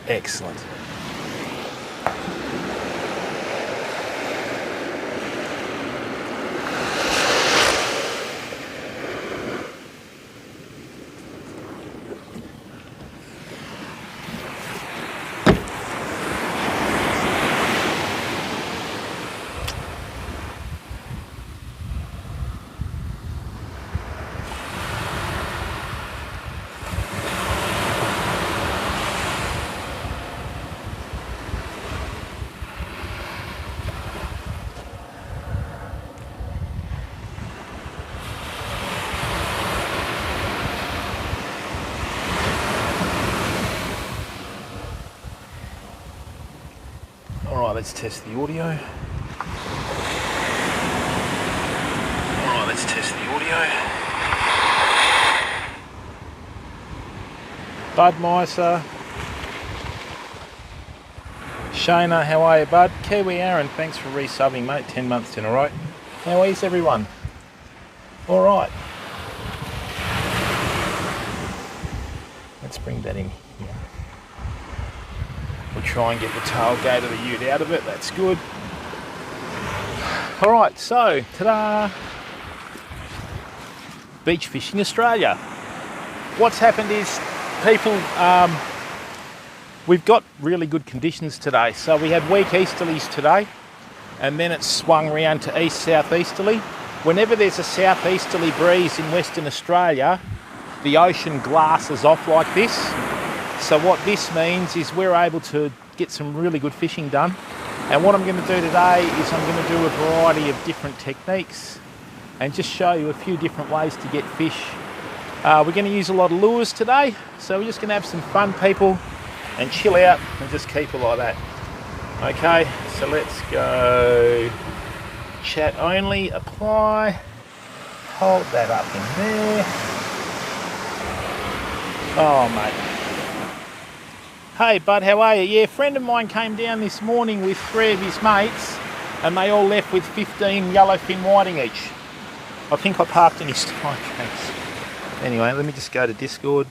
Excellent. Alright, let's test the audio. Alright, let's test the audio. Bud Meiser. Shayna, how are you, bud? Kiwi Aaron, thanks for resubbing, mate. 10 months in a row. How is everyone? Alright. Let's bring that in here. We'll try and get the tailgate of the ute out of it. That's good. Alright, so, ta-da! Beach Fishing Australia. What's happened is, people, we've got really good conditions today. So we had weak easterlies today, and then it swung round to east-southeasterly. Whenever there's a southeasterly breeze in Western Australia, the ocean glasses off like this. So what this means is we're able to get some really good fishing done. And what I'm going to do today is I'm going to do a variety of different techniques and just show you a few different ways to get fish. We're going to use a lot of lures today, so we're just going to have some fun, people, and chill out and just keep it like that. Okay, so let's go chat only, apply, hold that up in there. Oh, mate. Hey, bud, how are you? Yeah, a friend of mine came down this morning with 3 of his mates, and they all left with 15 yellowfin whiting each. I think I parked in his time case. Anyway, let me just go to Discord.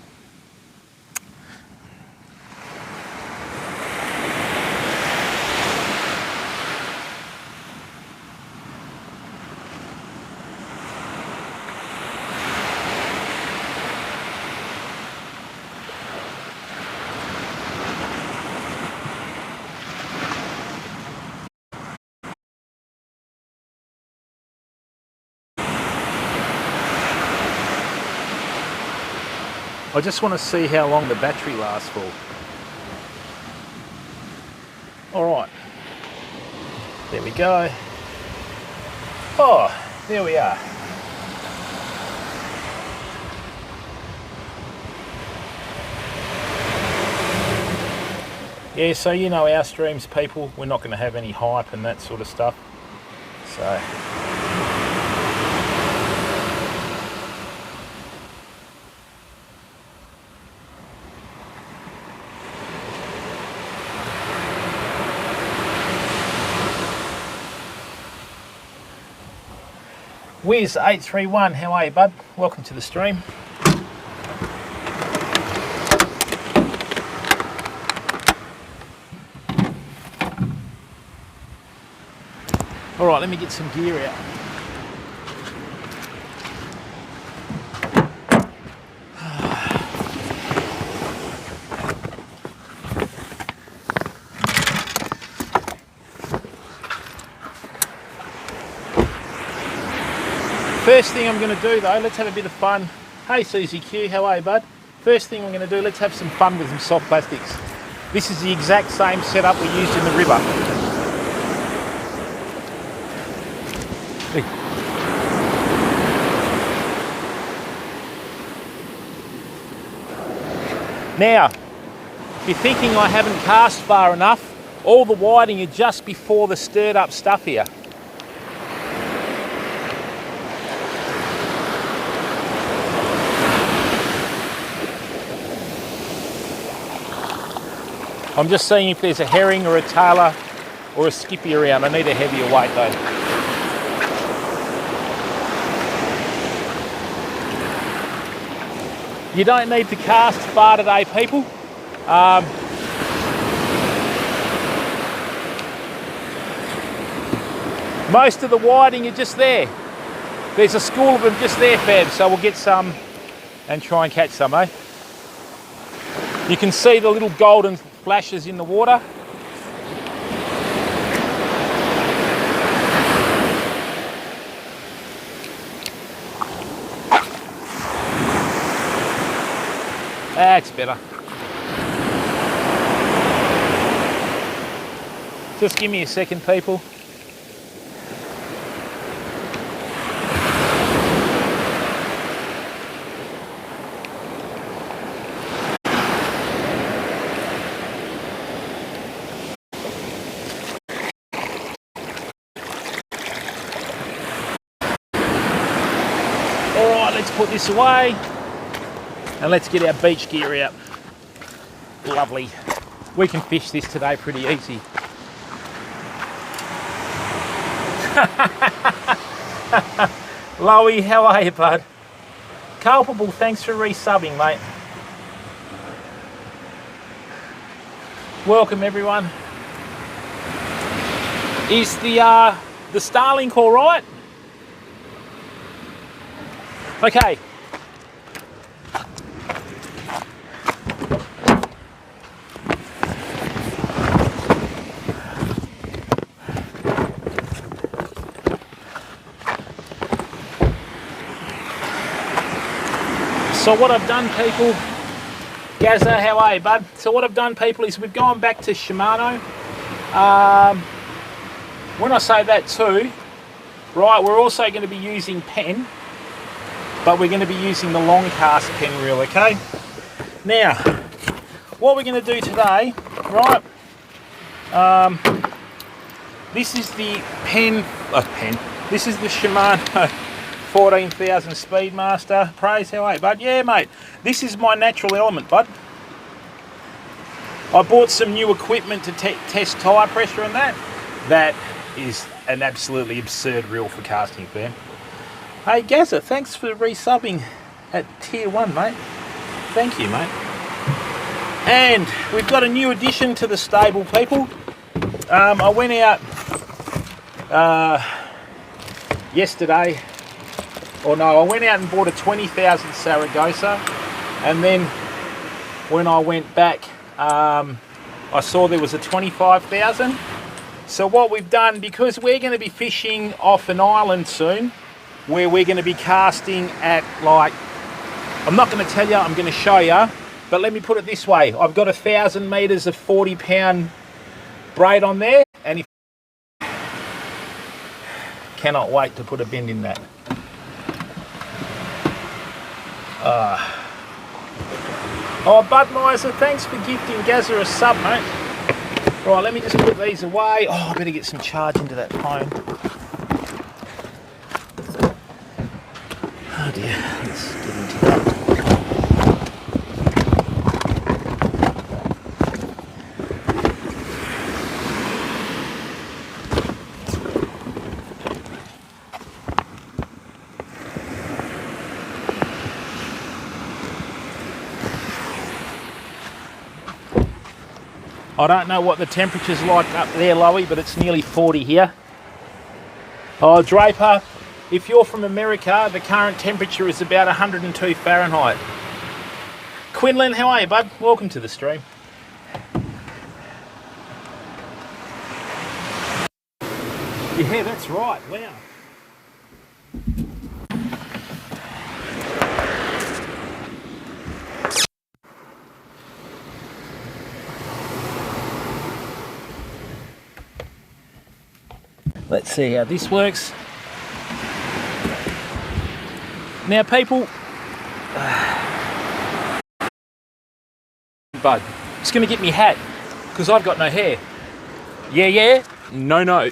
I just want to see how long the battery lasts for. Alright, there we go. Oh, there we are. Yeah, so you know our streams, people, we're not going to have any hype and that sort of stuff. So... Wiz831, how are you, bud? Welcome to the stream. All right, let me get some gear out. First thing I'm going to do though, let's have a bit of fun. Hey Susie Q, how are you, bud? First thing I'm going to do, let's have some fun with some soft plastics. This is the exact same setup we used in the river. Now, if you're thinking I haven't cast far enough, all the whiting are just before the stirred up stuff here. I'm just seeing if there's a herring or a tailor or a skippy around. I need a heavier weight though. You don't need to cast far today, people. Most of the whiting are just there. There's a school of them just there, Fab, so we'll get some and try and catch some, eh? You can see the little golden flashes in the water. That's better. Just give me a second, people. All right, let's put this away and let's get our beach gear out. Lovely. We can fish this today pretty easy. Lowy, how are you, bud? Culpable, thanks for resubbing, mate. Welcome, everyone. Is the Starlink all right? Okay. So what I've done, people, Gazza, how are you, bud? So what I've done, people, is we've gone back to Shimano. When I say that too, right, we're also going to be using Penn, but we're going to be using the long cast Penn reel, okay? Now, what we're going to do today, right, this is the this is the Shimano 14,000 Speedmaster. Praise, how are you, bud? Yeah, mate. This is my natural element, bud. I bought some new equipment to test tyre pressure and that. That is an absolutely absurd reel for casting, fam. Hey, Gazza, thanks for resubbing at tier 1, mate. Thank you, mate. And we've got a new addition to the stable, people. I went out yesterday. Or no, I went out and bought a 20,000 Saragossa, and then when I went back, I saw there was a 25,000. So what we've done, because we're going to be fishing off an island soon, where we're going to be casting at, like, I'm not going to tell you, I'm going to show you, but let me put it this way. I've got 1,000 metres of 40-pound braid on there, and if cannot wait to put a bend in that. Oh, Bud Miser, thanks for gifting Gazza a sub, mate. Right, let me just put these away. Oh, I better get some charge into that phone. Oh dear, let's get into that. I don't know what the temperature's like up there, Lowy, but it's nearly 40 here. Oh, Draper, if you're from America, the current temperature is about 102 Fahrenheit. Quinlan, how are you, bud? Welcome to the stream. Yeah, that's right. Wow. Let's see how this works. Now, people, Bud, it's going to get me hat because I've got no hair. Yeah, yeah, no, no.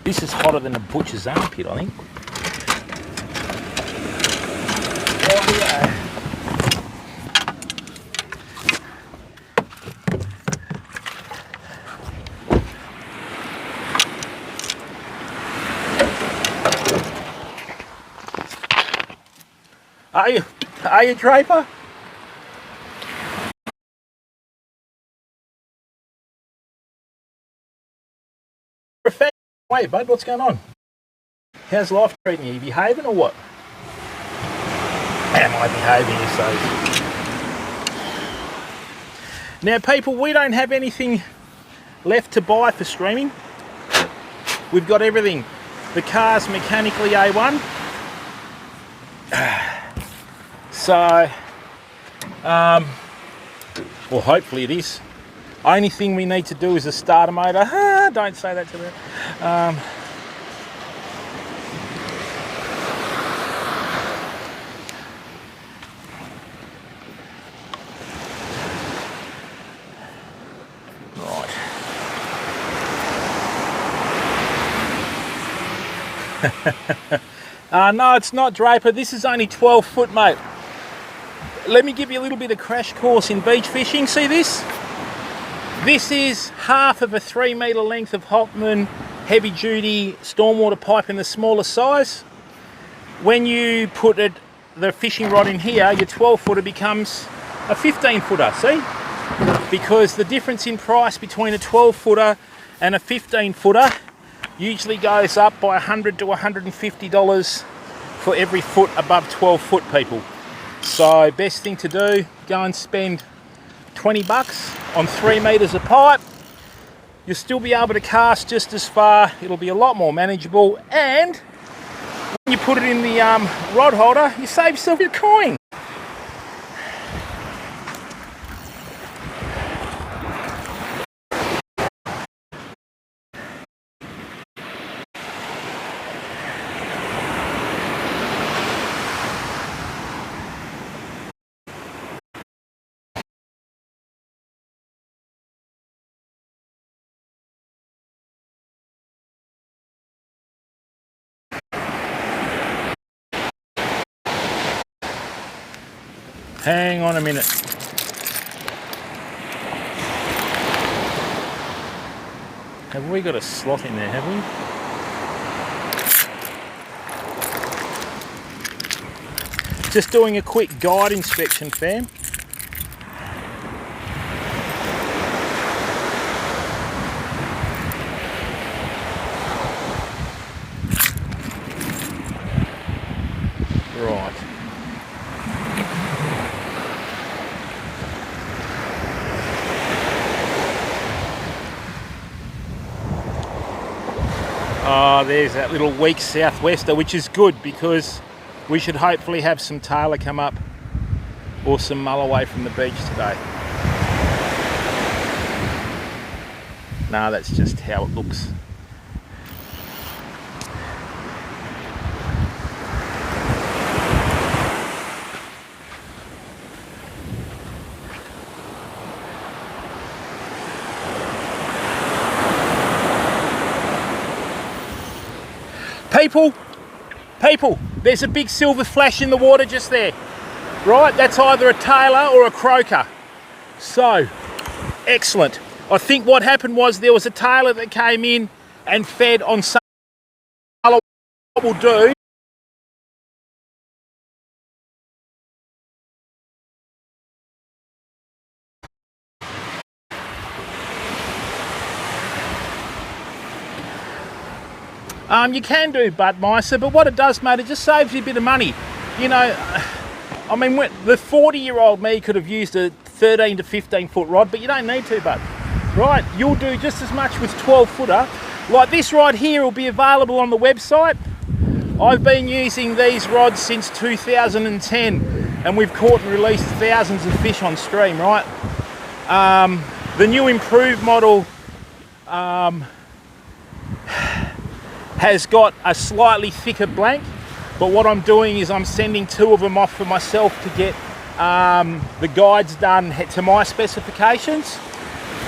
This is hotter than a butcher's armpit, I think. Oh, yeah. Are you Draper? a fan. Wait, bud, what's going on? How's life treating you? You behaving or what? Am I behaving, you say? Now, people, we don't have anything left to buy for streaming. We've got everything. The car's mechanically A1. So, well, hopefully it is. Only thing we need to do is a starter motor. Don't say that to them. Right. No, it's not, Draper. This is only 12 foot, mate. Let me give you a little bit of crash course in beach fishing. See this? This is half of a 3 metre length of Hockman heavy duty stormwater pipe in the smaller size. When you put the fishing rod in here, your 12 footer becomes a 15 footer, see? Because the difference in price between a 12 footer and a 15 footer usually goes up by $100 to $150 for every foot above 12 foot, people. So best thing to do, go and spend 20 bucks on 3 metres of pipe. You'll still be able to cast just as far. It'll be a lot more manageable, and when you put it in the rod holder, you save yourself your coin. Hang on a minute. Have we got a slot in there, have we? Just doing a quick guide inspection, fam. Right. Oh, there's that little weak southwester, which is good because we should hopefully have some tailor come up or some mull away from the beach today. No, that's just how it looks. People, there's a big silver flash in the water just there. Right, that's either a tailor or a croaker. So, excellent. I think what happened was there was a tailor that came in and fed on some. What we'll do you can do Budweiser, but what it does, mate, it just saves you a bit of money. You know, I mean, the 40-year-old me could have used a 13 to 15 foot rod, but you don't need to, bud. Right, you'll do just as much with 12 footer. Like this rod here will be available on the website. I've been using these rods since 2010, and we've caught and released thousands of fish on stream, right? The new improved model has got a slightly thicker blank, but what I'm doing is I'm sending 2 of them off for myself to get the guides done to my specifications.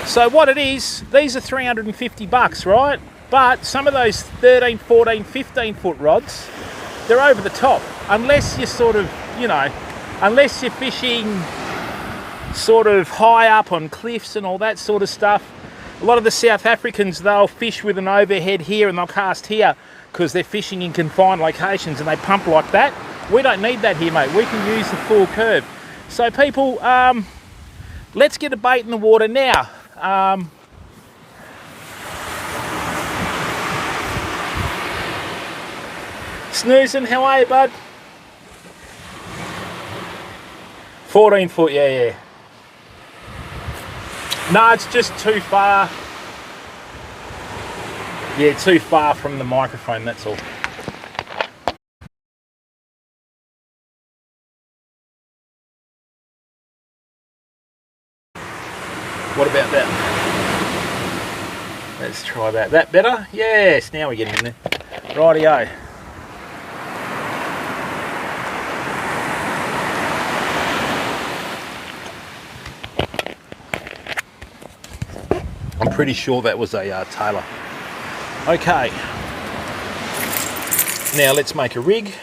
So what it is, these are 350 bucks, right? But some of those 13, 14, 15 foot rods, they're over the top. Unless you're sort of, you know, unless you're fishing sort of high up on cliffs and all that sort of stuff. A lot of the South Africans, they'll fish with an overhead here and they'll cast here because they're fishing in confined locations and they pump like that. We don't need that here, mate. We can use the full curve. So people, let's get a bait in the water now. Snoozing, how are you, bud? 14 foot, yeah. No, it's just too far. Yeah, too far from the microphone, that's all. What about that? Let's try that. That better? Yes, now we're getting in there. Rightio. I'm pretty sure that was a Taylor. Okay. Now let's make a rig.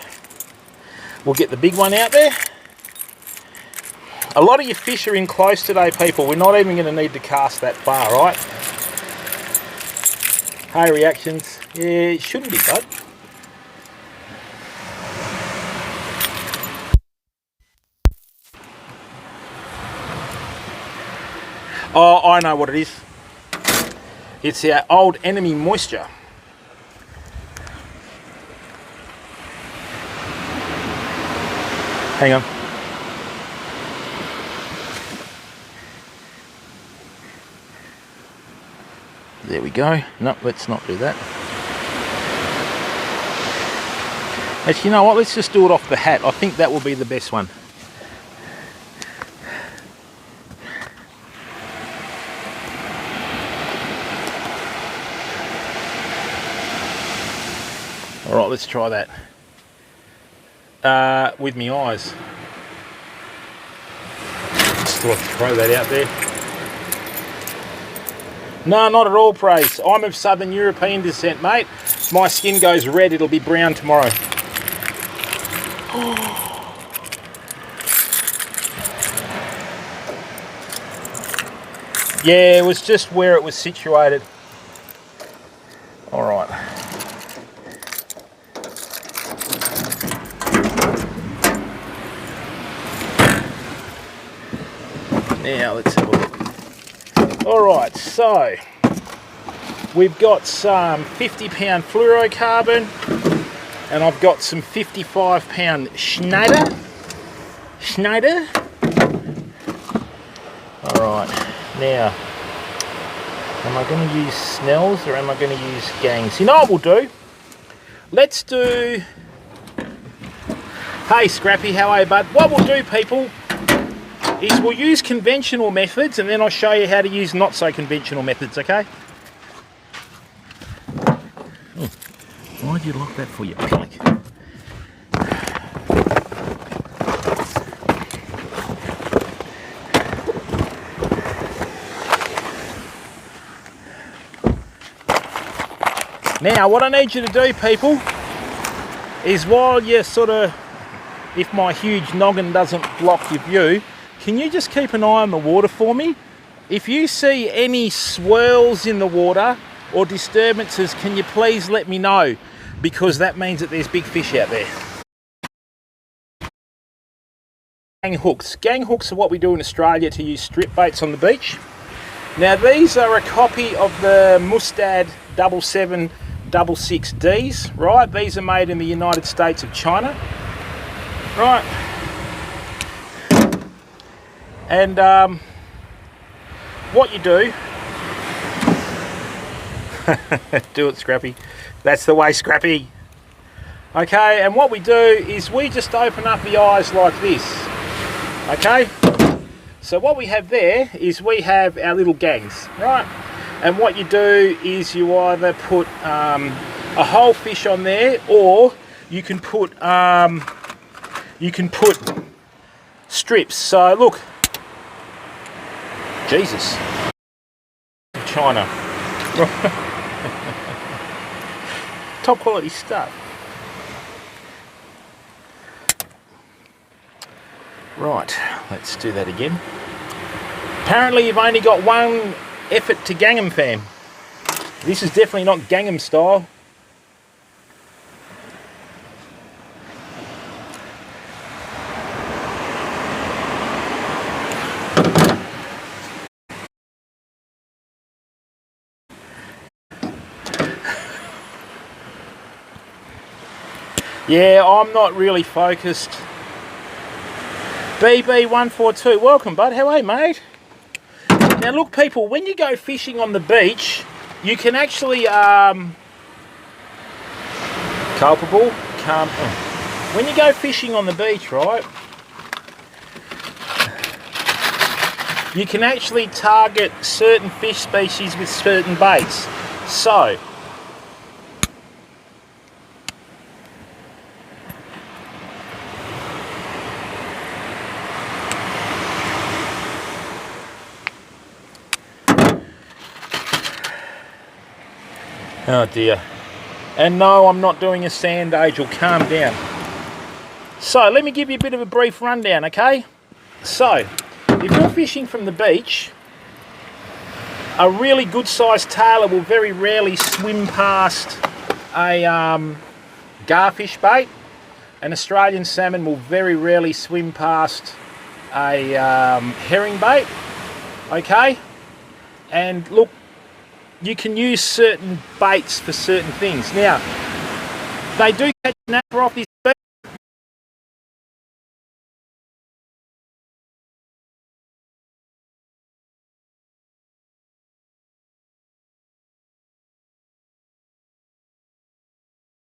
We'll get the big one out there. A lot of your fish are in close today, people. We're not even going to need to cast that far, right? Hey, reactions. Yeah, it shouldn't be, bud. Oh, I know what it is. It's our old enemy moisture. Hang on. There we go. No, let's not do that. Actually, you know what? Let's just do it off the hat. I think that will be the best one. All right, let's try that. With my eyes. Just thought I'd throw that out there. No, not at all, Praise. I'm of Southern European descent, mate. My skin goes red, it'll be brown tomorrow. Yeah, it was just where it was situated. All right. Now let's have a look. All right, so we've got some 50-pound fluorocarbon, and I've got some 55-pound Schneider. All right, now, am I going to use Snells or am I going to use Gangs? You know what we'll do? Let's do... Hey, Scrappy, how are you, bud? What we'll do, people, is we'll use conventional methods and then I'll show you how to use not so conventional methods, okay? Oh, why'd you lock that for, you pig? Now, what I need you to do, people, is while you're sort of, if my huge noggin doesn't block your view, can you just keep an eye on the water for me? If you see any swirls in the water or disturbances, can you please let me know? Because that means that there's big fish out there. Gang hooks. Gang hooks are what we do in Australia to use strip baits on the beach. Now these are a copy of the Mustad 7766Ds, right? These are made in the United States of China, right? And what you do, do it, Scrappy. That's the way, Scrappy. Okay, and what we do is we just open up the eyes like this. Okay, so what we have there is we have our little gangs, right? And what you do is you either put a whole fish on there, or you can put strips. So look. Jesus. China. Top quality stuff. Right, let's do that again. Apparently you've only got one effort to gang 'em, fam. This is definitely not Gangnam style. Yeah, I'm not really focused. BB142, welcome bud, how are you mate? Now look people, when you go fishing on the beach, you can actually, when you go fishing on the beach, right, you can actually target certain fish species with certain baits. So, oh dear. And no, I'm not doing a sand angel, calm down. So, let me give you a bit of a brief rundown, okay? So, if you're fishing from the beach, a really good sized tailor will very rarely swim past a garfish bait. An Australian salmon will very rarely swim past a herring bait, okay? And look, you can use certain baits for certain things. Now, they do catch snapper off this bait.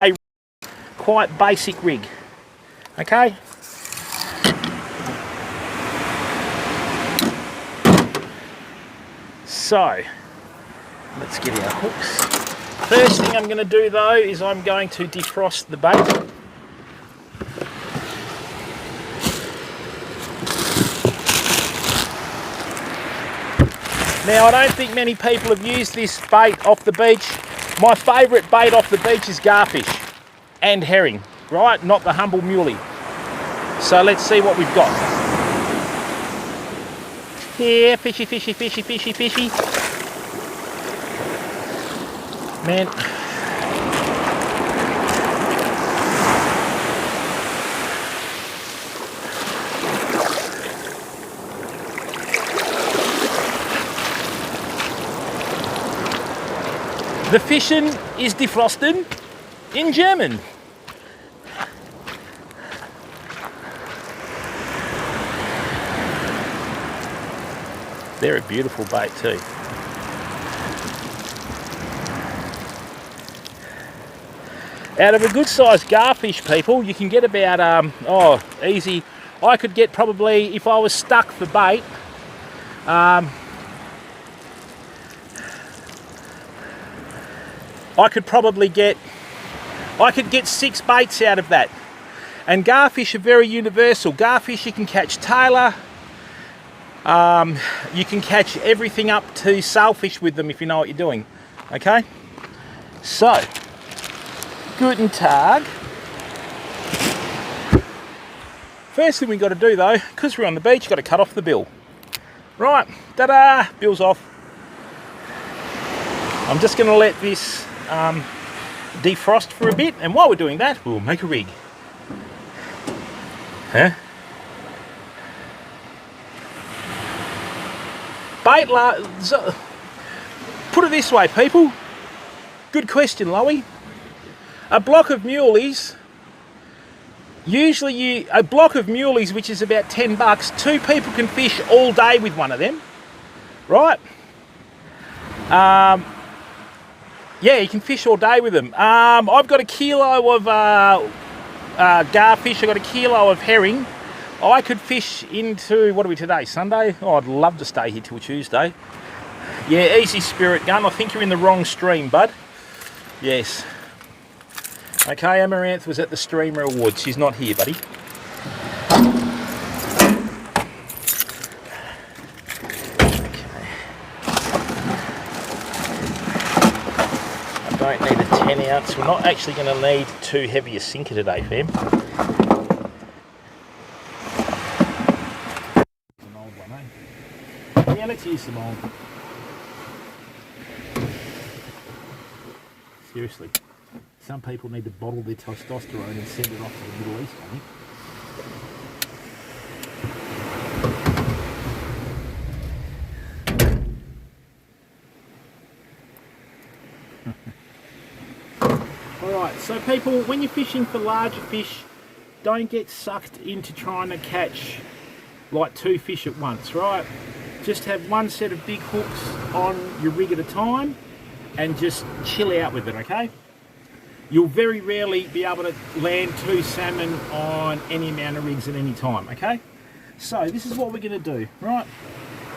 A quite basic rig, okay? So, let's get our hooks. First thing I'm going to do though is I'm going to defrost the bait. Now I don't think many people have used this bait off the beach. My favourite bait off the beach is garfish and herring, right? Not the humble muley. So let's see what we've got. Yeah, fishy, fishy, fishy, fishy, fishy. Man. The fishing is defrosted in German. They're a beautiful bait too. Out of a good sized garfish, people, you can get about, easy. I could get probably, if I was stuck for bait, I could get 6 baits out of that. And garfish are very universal. Garfish you can catch tailor, you can catch everything up to sailfish with them if you know what you're doing. Okay? So, Guten Tag. First thing we've got to do though, because we're on the beach, got to cut off the bill. Right, ta-da, bill's off. I'm just going to let this defrost for a bit, and while we're doing that, we'll make a rig. Huh? Put it this way, people. Good question, Loey. A block of muleys, a block of muleys, which is about $10, 2 people can fish all day with one of them, right? Yeah, you can fish all day with them. I've got a kilo of garfish, I've got a kilo of herring. I could fish into, what are we today, Sunday? Oh, I'd love to stay here till Tuesday. Yeah, easy spirit gun. I think you're in the wrong stream, bud. Yes. Okay, Amaranth was at the Streamer Awards. She's not here, buddy. I don't need a 10 ounce. We're not actually going to need too heavy a sinker today, fam. An old one, eh? Yeah, let's use some old. Seriously. Some people need to bottle their testosterone and send it off to the Middle East, I think. Right, so people, when you're fishing for larger fish, don't get sucked into trying to catch like 2 fish at once, right? Just have one set of big hooks on your rig at a time and just chill out with it, okay? You'll very rarely be able to land 2 salmon on any amount of rigs at any time, okay? So this is what we're going to do, right?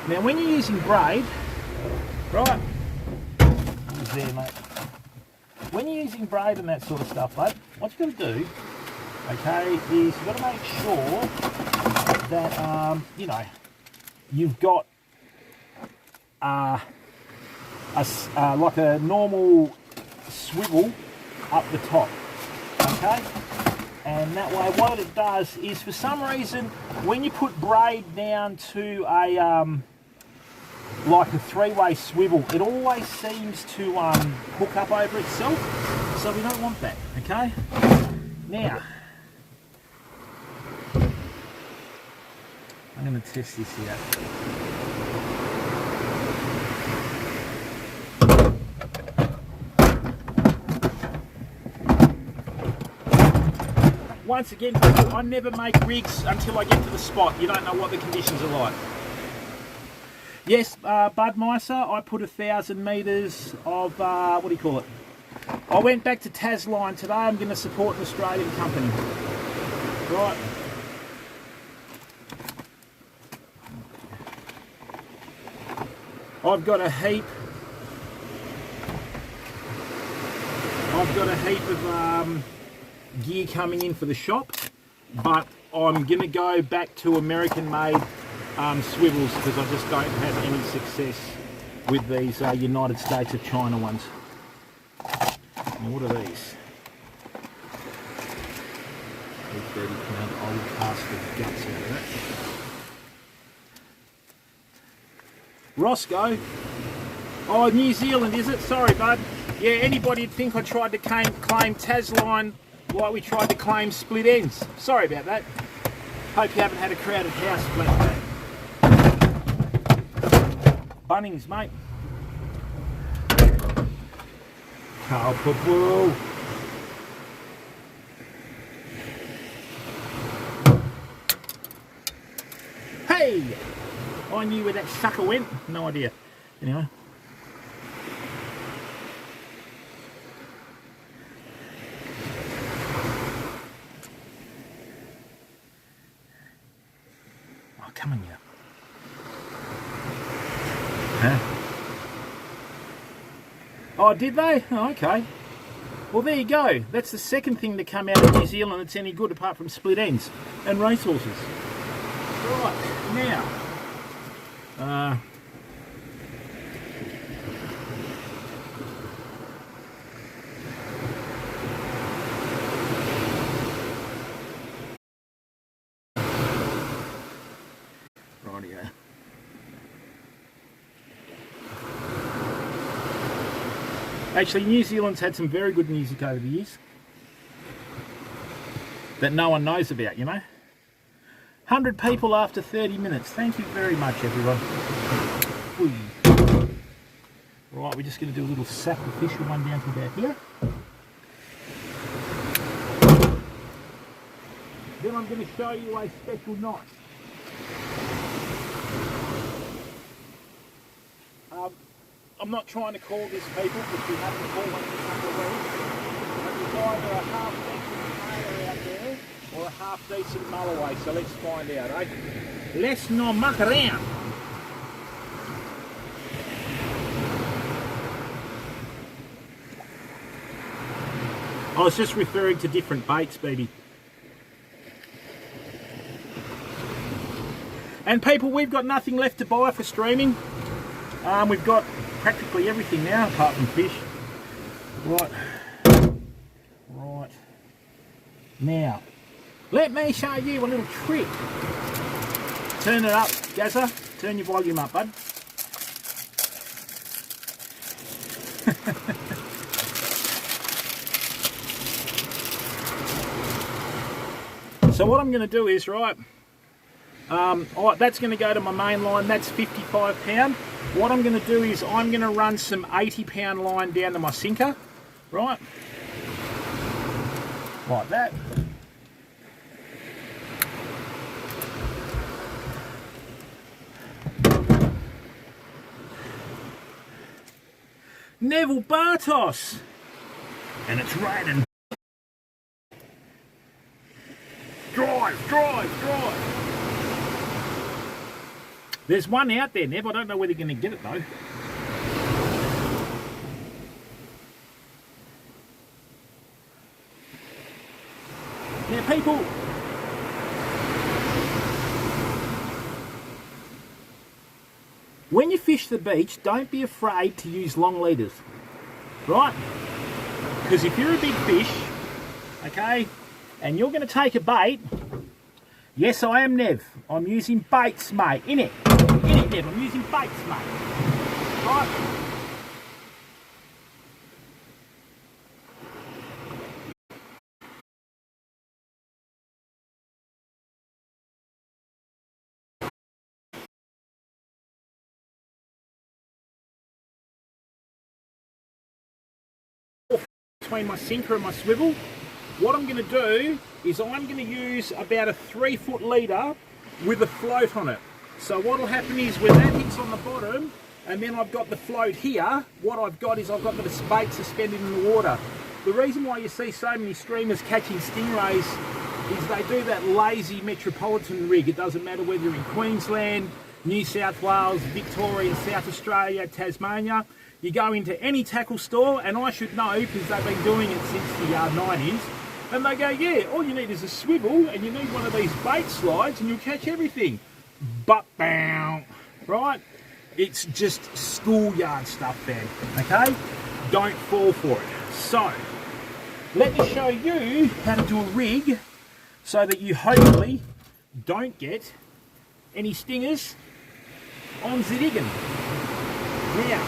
Now when you're using braid, right? There, mate. When you're using braid and that sort of stuff, mate, what you've got to do, okay, is you've got to make sure that, you know, you've got like a normal swivel up the top, okay? And that way what it does is, for some reason, when you put braid down to a like a 3-way swivel, it always seems to hook up over itself, so we don't want that, okay? Now I'm going to test this here. Once again, people, I never make rigs until I get to the spot. You don't know what the conditions are like. Yes, Bud Meiser, I put 1,000 metres of, what do you call it? I went back to Tasline today. I'm going to support an Australian company. Right. I've got a heap of gear coming in for the shop, but I'm going to go back to American-made swivels because I just don't have any success with these United States of China ones. Now what are these? 30-pound old cast the guts out of that. Roscoe. Oh, New Zealand, is it? Sorry, bud. Yeah, anybody'd think I tried to claim Tasline like we tried to claim Split Ends. Sorry about that. Hope you haven't had a crowded house flat day. Bunnings, mate. Culpable. Hey! I knew where that sucker went. No idea. Anyway. Oh, come on, you. Huh? Oh, did they? Oh, okay. Well, there you go. That's the second thing to come out of New Zealand that's any good apart from Split Ends and racehorses. Right, now. Rightio. Actually, New Zealand's had some very good music over the years that no one knows about, you know. 100 people after 30 minutes. Thank you very much, everyone. Ooh. Right, we're just going to do a little sacrificial one down to about here. Then I'm going to show you a special knot. I'm not trying to call this, people, because we haven't called one in a couple of weeks. But there's either a half-decent mailer out there or a half-decent mulloway, so let's find out, eh? Let's not muck around. I was just referring to different baits, baby. And people, we've got nothing left to buy for streaming. We've got practically everything now apart from fish. Right. Right. Now, let me show you a little trick. Turn it up, Gazza. Turn your volume up, bud. So what I'm going to do is, right, that's going to go to my main line. That's 55 pound. What I'm going to do is I'm going to run some 80 pound line down to my sinker, right? like that. Neville Bartos, and it's raining. Drive, drive, drive. There's one out there, Nev. I don't know whether you're going to get it though. Now, people, when you fish the beach, don't be afraid to use long leaders, right? Because if you're a big fish, okay, and you're going to take a bait, yes, I am Nev. I'm using baits, mate. In it, Nev. I'm using baits, mate. Right? Between my sinker and my swivel, what I'm going to do is I'm going to use about a 3-foot leader with a float on it. So what will happen is when that hits on the bottom and then I've got the float here, what I've got is I've got the bait suspended in the water. The reason why you see so many streamers catching stingrays is they do that lazy metropolitan rig. It doesn't matter whether you're in Queensland, New South Wales, Victoria, South Australia, Tasmania. You go into any tackle store, and I should know because they've been doing it since the 90s, and they go, yeah, all you need is a swivel and you need one of these bait slides and you'll catch everything. But, bam, right? It's just schoolyard stuff then, okay? Don't fall for it. So, let me show you how to do a rig so that you hopefully don't get any stingers on Zedigan. Now,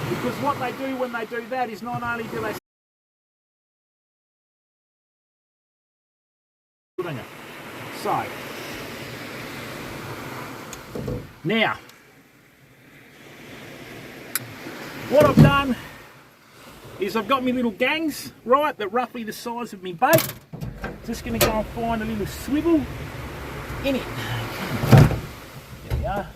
because what they do when they do that is not only do they so now what I've done is I've got my little gangs, right, that roughly the size of me bait. Just going to go and find a little swivel in it. There we are.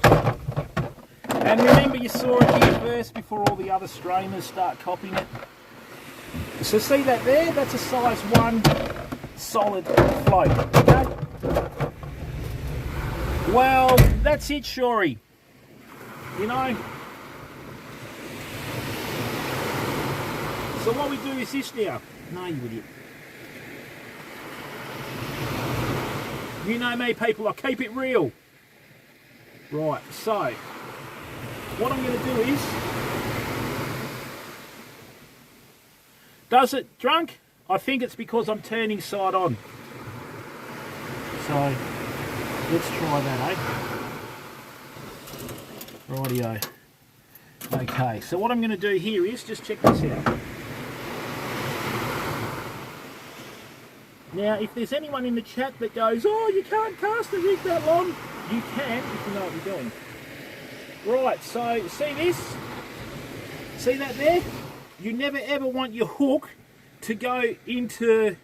And remember, you saw it here first before all the other streamers start copying it. So see that there? That's a size 1 solid float. Okay? Well, that's it, Shory. You know. So what we do is this now. No, you idiot. You know me, people. I keep it real. Right. So what I'm going to do is, does it drunk? I think it's because I'm turning side on. So let's try that, eh? Rightio. Okay, so what I'm going to do here is, just check this out. Now, if there's anyone in the chat that goes, oh, you can't cast a rig that long, you can if you know what you're doing. Right, so see this? See that there? You never ever want your hook to go into...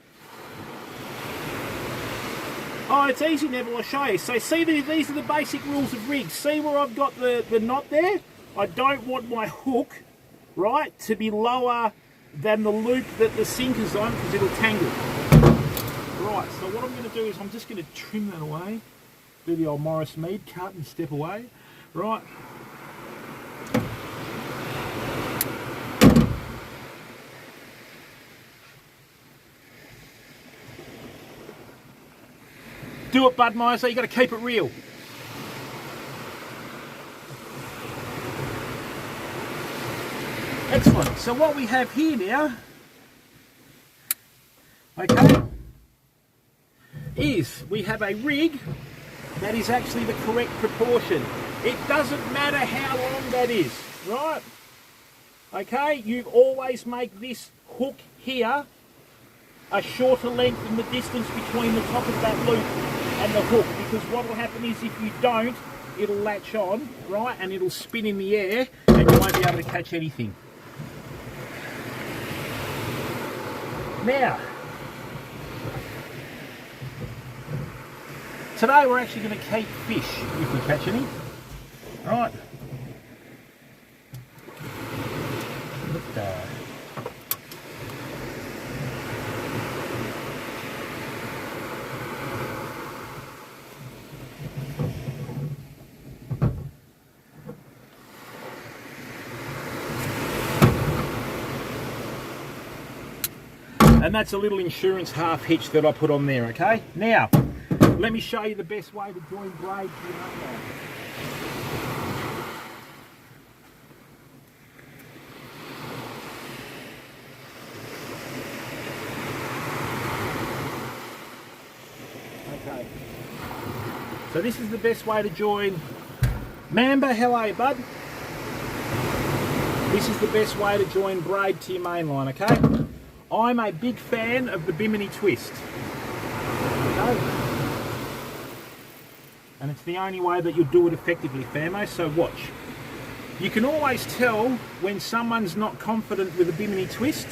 Oh, it's easy, Neville, I'll show you. So see, these are the basic rules of rigs. See where I've got the knot there? I don't want my hook, right, to be lower than the loop that the sinker's on because it'll tangle. Right, so what I'm going to do is I'm just going to trim that away. Do the old Morris Mead cut and step away. Right. Do it, Bud Miser, you got to keep it real. Excellent. So what we have here now, okay, is we have a rig that is actually the correct proportion. It doesn't matter how long that is, right? Okay, you always make this hook here a shorter length than the distance between the top of that loop and the hook, because what will happen is if you don't, it'll latch on, right, and it'll spin in the air, and you won't be able to catch anything. Now, today we're actually going to keep fish if we catch any. Right. And that's a little insurance half hitch that I put on there, okay? Now, let me show you the best way to join braid to your mainline. Okay. So this is the best way to join Mamba. How are you, bud? This is the best way to join braid to your mainline, okay? I'm a big fan of the Bimini twist. Okay. And it's the only way that you'll do it effectively, famo, so watch. You can always tell when someone's not confident with a Bimini twist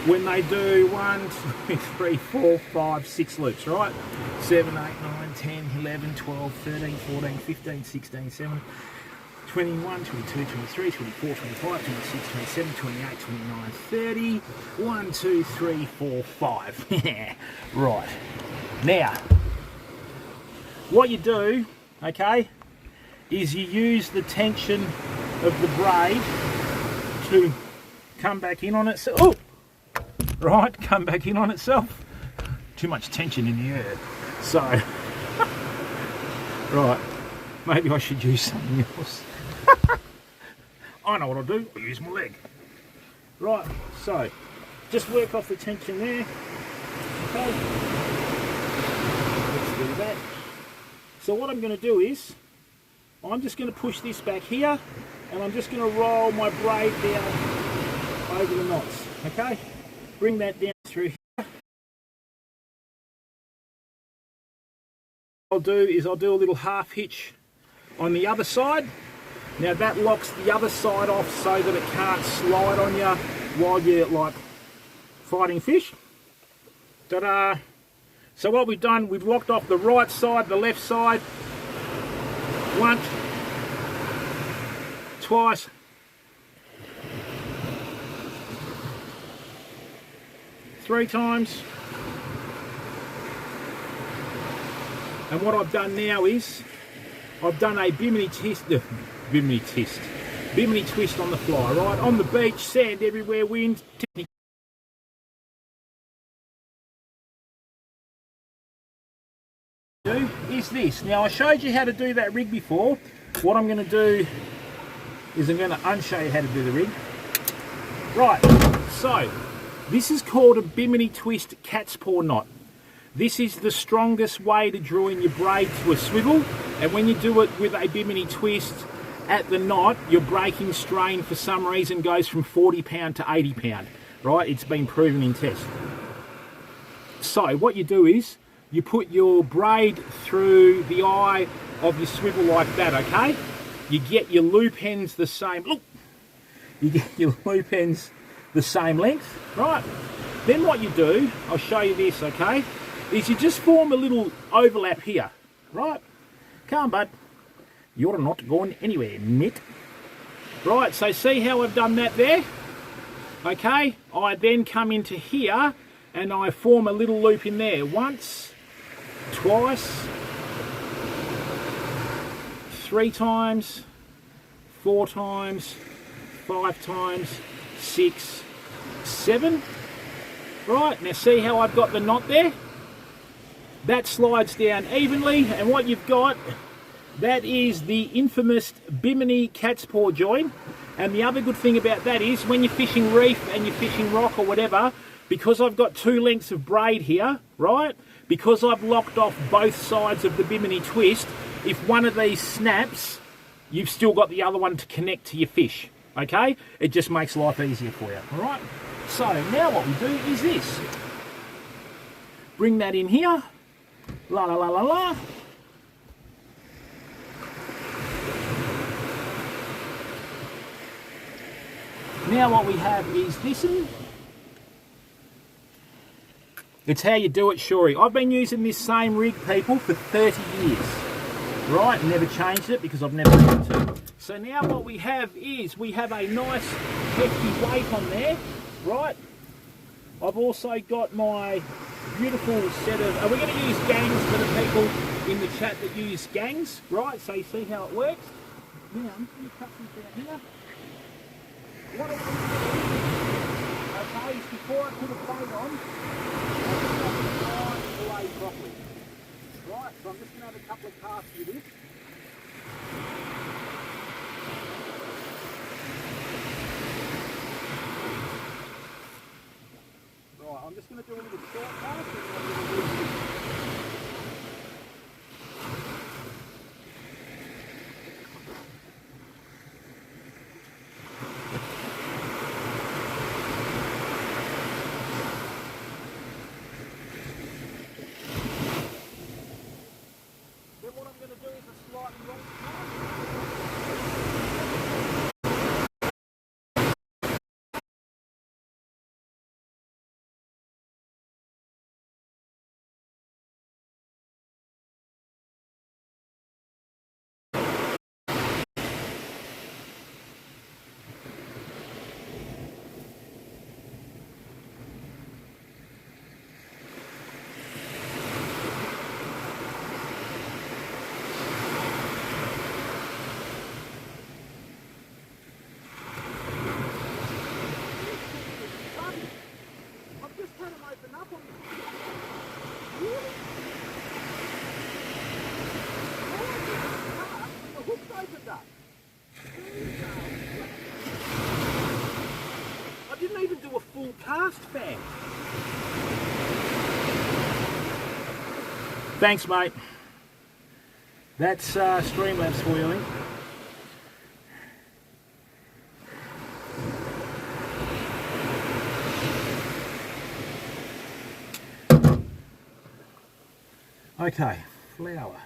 when they do 1, 2, 3, 4, 5, 6 loops, right? 7, 8, 9, 10, 11, 12, 13, 14, 15, 16, 17, 21, 22, 23, 24, 25, 26, 27, 28, 29, 30. 1, 2, 3, 4, 5. Right. Now, what you do, okay, is you use the tension of the braid to come back in on itself. Oh! Right, come back in on itself. Too much tension in the air. So, right, maybe I should use something else. I know what I'll do, I'll use my leg. Right, so, just work off the tension there. Okay, let's do that. So what I'm going to do is, I'm just going to push this back here, and I'm just going to roll my braid down over the knots, okay? Bring that down through here. What I'll do is I'll do a little half hitch on the other side. Now that locks the other side off so that it can't slide on you while you're like fighting fish. Ta-da! So what we've done, we've locked off the right side, the left side, once, twice, three times. And what I've done now is, I've done a Bimini twist on the fly, right? On the beach, sand everywhere, wind. Do is this. Now I showed you how to do that rig before. What I'm going to do is I'm going to unshow you how to do the rig. Right, so this is called a Bimini twist cat's paw knot. This is the strongest way to draw in your braid to a swivel, and when you do it with a Bimini twist at the knot, your breaking strain for some reason goes from 40 pound to 80 pound, right? It's been proven in test. So what you do is you put your braid through the eye of your swivel like that, okay? You get your loop ends the same, look, you get your loop ends the same length, right? Then what you do, I'll show you this, okay, is you just form a little overlap here, right? Come on, bud. You're not going anywhere, mate. Right, so see how I've done that there? Okay, I then come into here and I form a little loop in there. Once, twice, 3 times, 4 times, 5 times, 6, 7. Right, now see how I've got the knot there? That slides down evenly, and what you've got, that is the infamous Bimini cat's paw join. And the other good thing about that is when you're fishing reef and you're fishing rock or whatever, because I've got 2 lengths of braid here, right? Because I've locked off both sides of the Bimini twist, if one of these snaps, you've still got the other one to connect to your fish, okay? It just makes life easier for you, all right? So now what we do is this. Bring that in here. La la la la la. Now what we have is this one. It's how you do it, Shorey. I've been using this same rig, people, for 30 years. Right, never changed it because I've never had to. So now what we have is, we have a nice hefty weight on there, right? I've also got my beautiful set of, are we going to use gangs for the people in the chat that use gangs, right? So you see how it works. Now, I'm just going to cut these down here. What I want to do, okay, is before I put a plate on, I properly. Right, so I'm just going to have a couple of casts with this. Right, I'm just going to do a little short cast and then I'm going to do this. I didn't even do a full cast, fam. Thanks, mate. That's Streamlabs for you, Link. Okay, flour.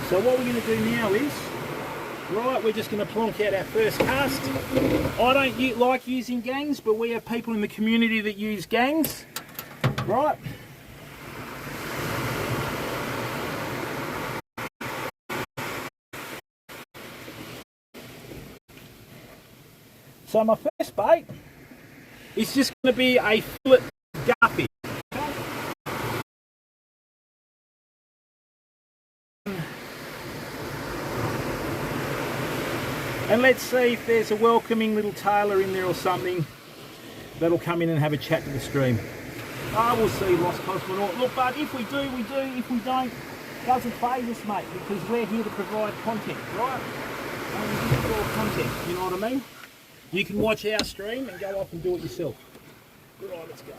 So what we're going to do now is, right, we're just going to plonk out our first cast. I don't like using gangs, but we have people in the community that use gangs, right? So my first bait is just going to be a fillet guppy. And let's see if there's a welcoming little tailor in there or something that'll come in and have a chat to the stream. We'll see, Lost Cosmonaut. Look, but if we do, we do. If we don't, doesn't faze us, mate, because we're here to provide content, right? And this is all content, you know what I mean? You can watch our stream and go off and do it yourself. Right, let's go.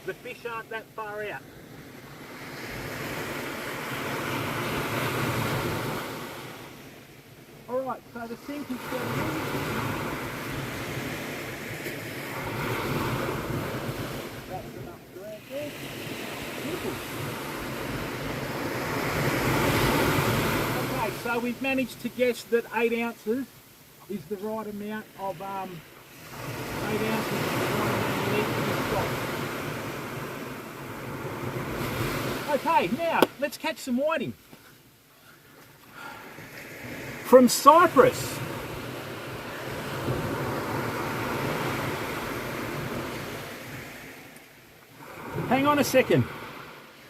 The fish aren't that far out. Alright, so the sink is going that's enough drag there. Okay, so we've managed to guess that 8 ounces is the right amount of 8 ounces is the right amount you need for this stock. Okay, now let's catch some whiting. From Cyprus. Hang on a second.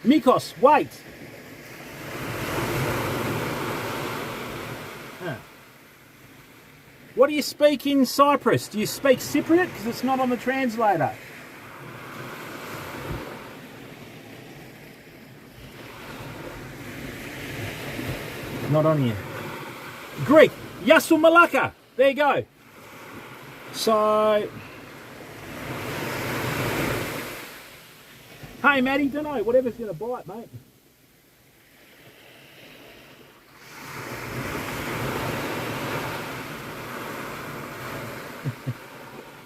Nikos, wait. What do you speak in Cyprus? Do you speak Cypriot? Because it's not on the translator. Not on here. Greek, Yasu Malaka. There you go. So, hey, Matty, don't know, whatever's going to bite, mate.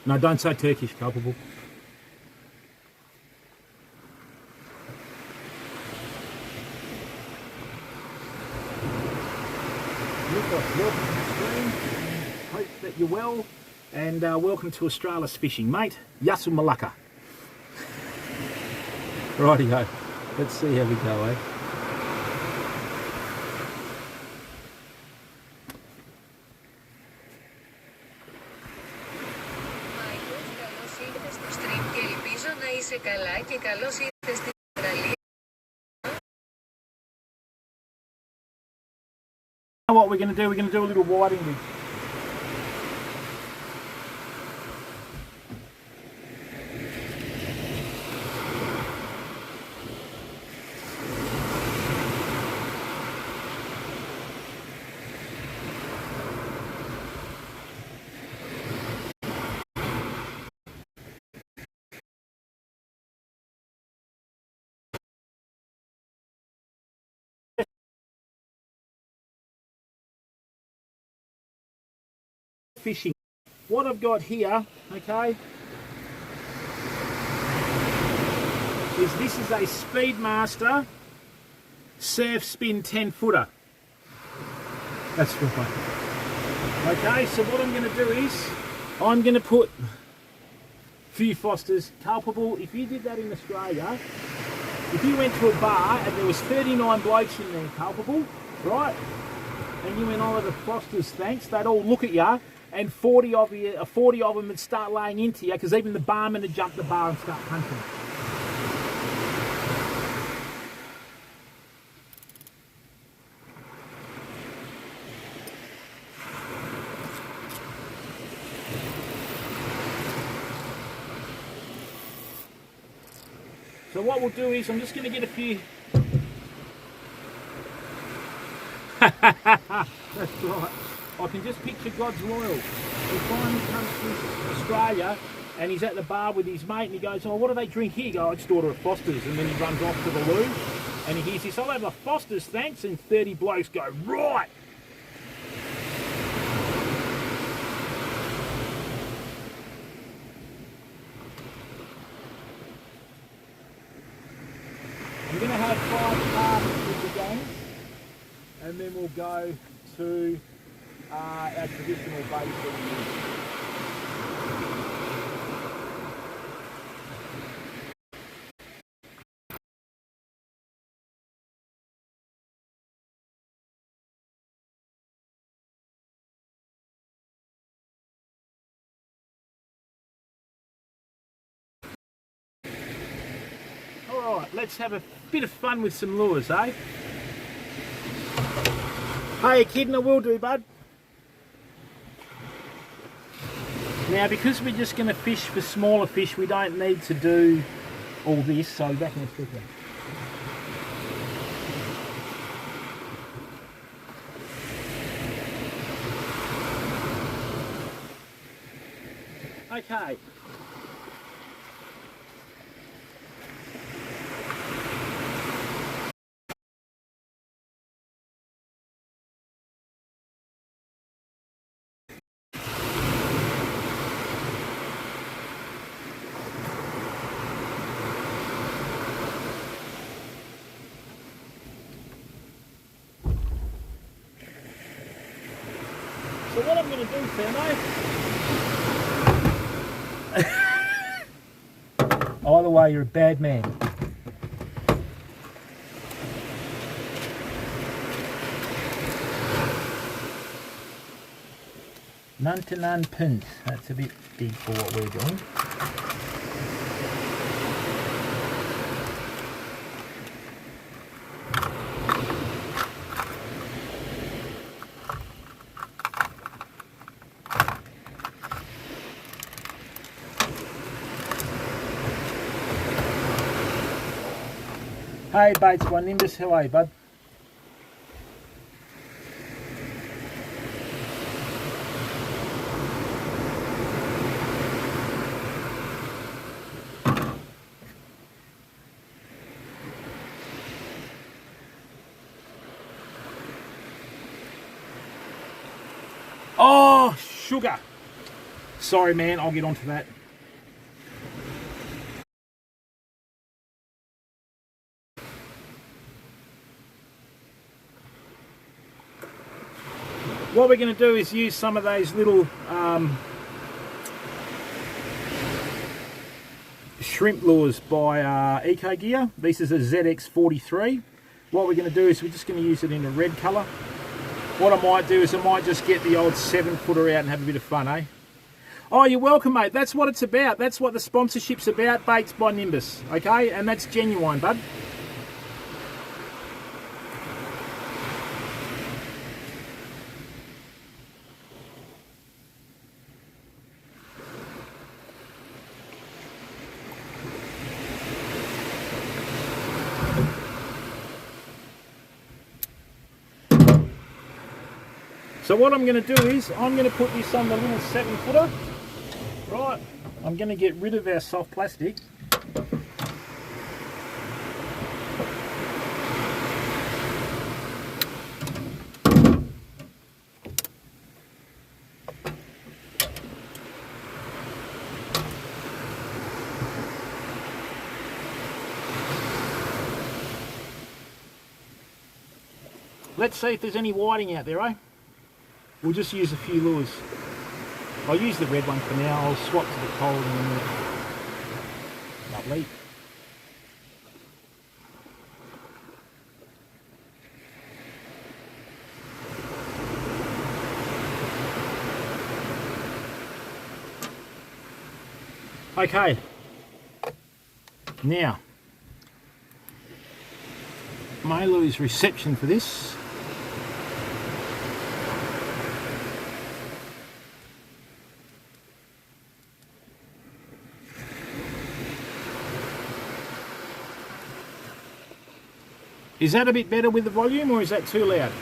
No, don't say Turkish, culpable. Welcome to the stream. Hope that you're well, and welcome to Australis Fishing, mate. Yasu Malaka. Rightio. Let's see how we go, eh? Καλά και καλώς ήρθες στην Αυστραλία. What we're going to do, we're going to do a little whiting with. Fishing. What I've got here, okay, is this is a Speedmaster surf spin 10 footer. That's right. Okay, so what I'm going to do is I'm going to put a few Fosters. Culpable, if you did that in Australia, if you went to a bar and there was 39 blokes in there, culpable, right, and you went, "Oh, the Fosters, thanks," they'd all look at you, and 40 of them would start laying into you, because even the barman would jump the bar and start punching. So what we'll do is I'm just going to get a few. That's right. I can just picture God's loyal. He finally comes to Australia and he's at the bar with his mate and he goes, "Oh, what do they drink here?" You go, "I just order a Foster's," and then he runs off to the loo and he hears this, "I'll have a Foster's, thanks," and 30 blokes go, "Right." We're going to have 5 parties with the gang and then we'll go to our traditional base that we use. Alright, let's have a bit of fun with some lures, eh? Hey, Echidna, will do, bud. Now, because we're just going to fish for smaller fish, we don't need to do all this, so back in a second. Okay. So what I'm going to do, Fernando... Either way, you're a bad man. None to none pins. That's a bit big for what we're doing. Hey Bates, one Nimbus, how are you, bud? Oh, sugar. Sorry, man, I'll get onto that. What we're going to do is use some of those little shrimp lures by Eco Gear. This is a ZX43. What we're going to do is we're just going to use it in a red colour. What I might do is I might just get the old 7-footer out and have a bit of fun, eh? Oh, you're welcome, mate. That's what it's about. That's what the sponsorship's about. Baits by Nimbus, okay? And that's genuine, bud. So what I'm going to do is I'm going to put this on the little 7-footer. Right, I'm going to get rid of our soft plastic. Let's see if there's any whiting out there, eh? We'll just use a few lures. I'll use the red one for now. I'll swap to the cold in a minute. Lovely. Okay. Now, may lose reception for this. Is that a bit better with the volume, or is that too loud?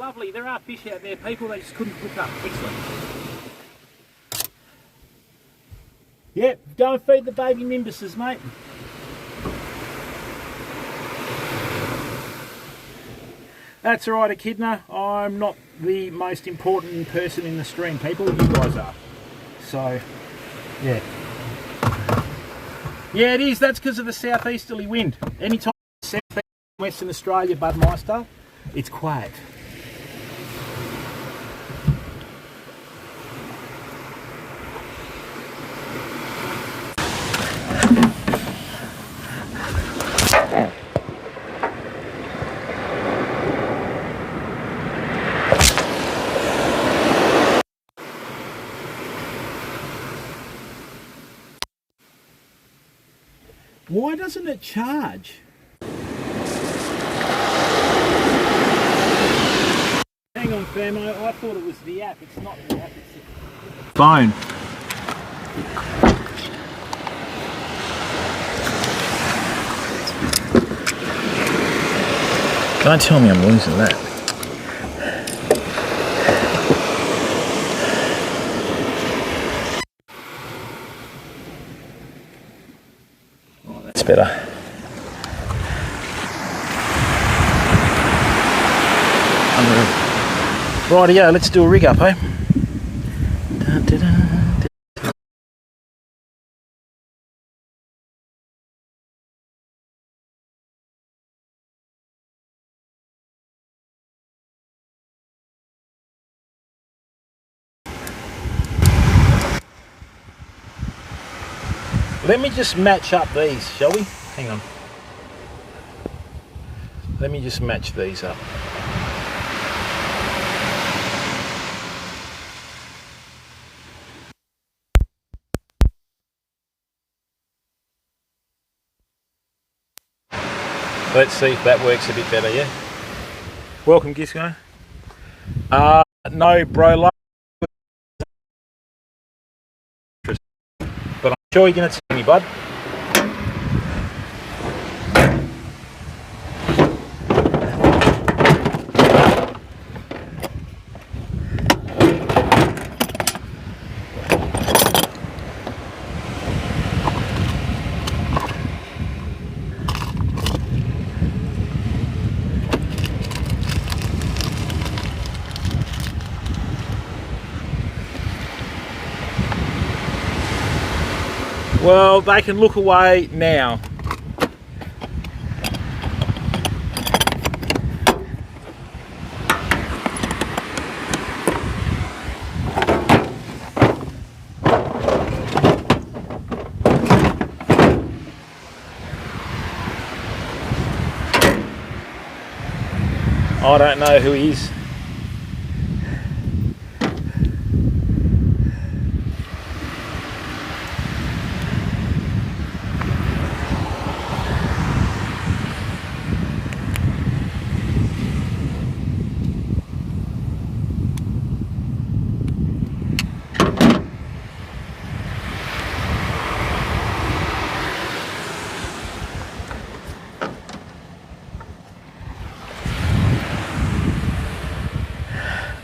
Lovely. There are fish out there, people. They just couldn't hook up. Excellent. Yep, don't feed the baby nimbuses, mate. That's alright, Echidna. I'm not the most important person in the stream, people. You guys are. So, yeah. Yeah, it is. That's because of the southeasterly wind. Anytime southeast Western Australia, Budmeister, it's quiet. Why doesn't it charge? Hang on, Famo. I thought it was the app. It's not the app. It's the phone. Don't tell me I'm losing that. Oh, that's better. Rightio, let's do a rig up, eh? Let me just match up these, shall we? Hang on. Let me just match these up. Let's see if that works a bit better, yeah? Welcome, Gisco. No, bro, but I'm sure you're going to tell me, bud. Well, they can look away now. I don't know who he is.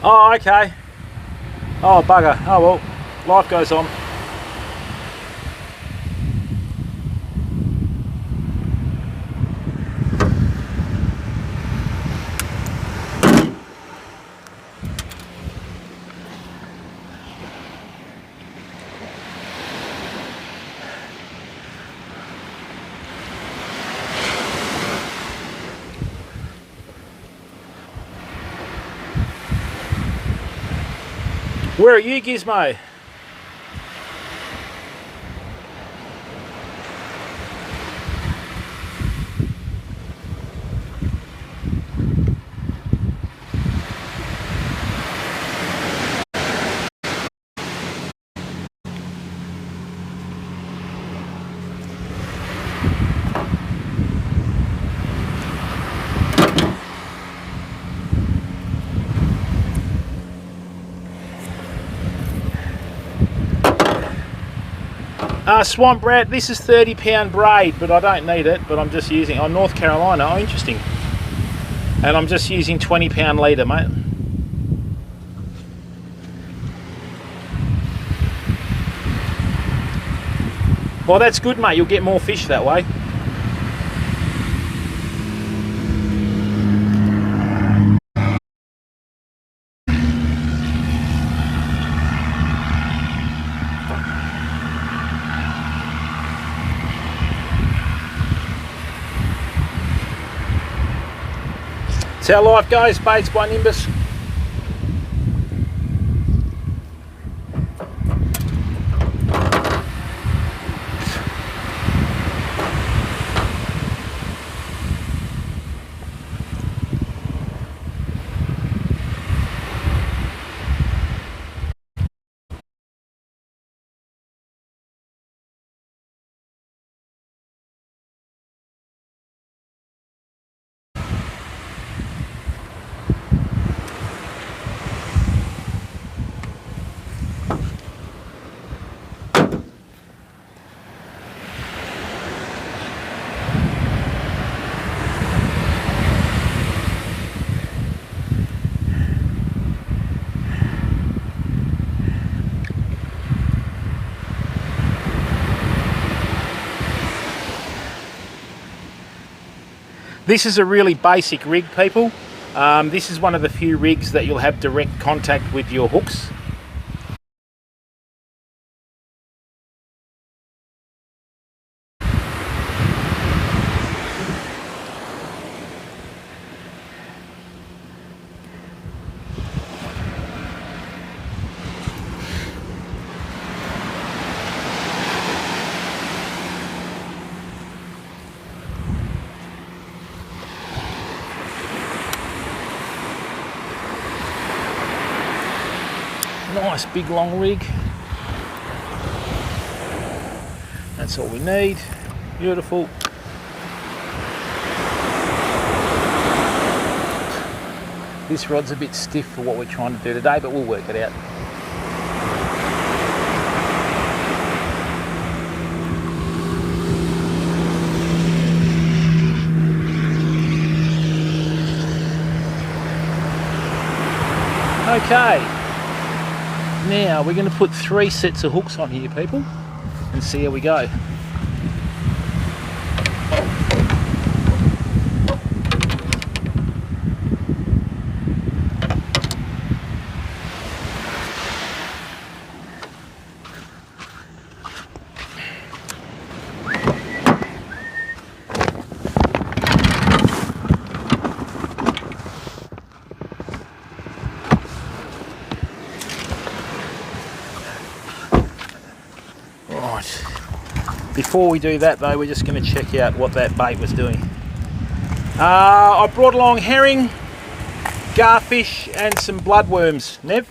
Oh, okay. Oh, bugger. Oh, well, life goes on. Where are you, Gizmo? Swamp Rat, this is 30-pound braid, but I don't need it, but I'm just using, I'm North Carolina, oh interesting. And I'm just using 20-pound leader, mate. Well, that's good, mate. You'll get more fish that way. That's how life goes, Baits by Nimbus. This is a really basic rig, people. This is one of the few rigs that you'll have direct contact with your hooks. Nice big long rig. That's all we need. Beautiful. This rod's a bit stiff for what we're trying to do today, but we'll work it out. Okay. Now we're going to put 3 sets of hooks on here, people, and see how we go. Before we do that though, we're just going to check out what that bait was doing. I brought along herring, garfish and some bloodworms. Nev?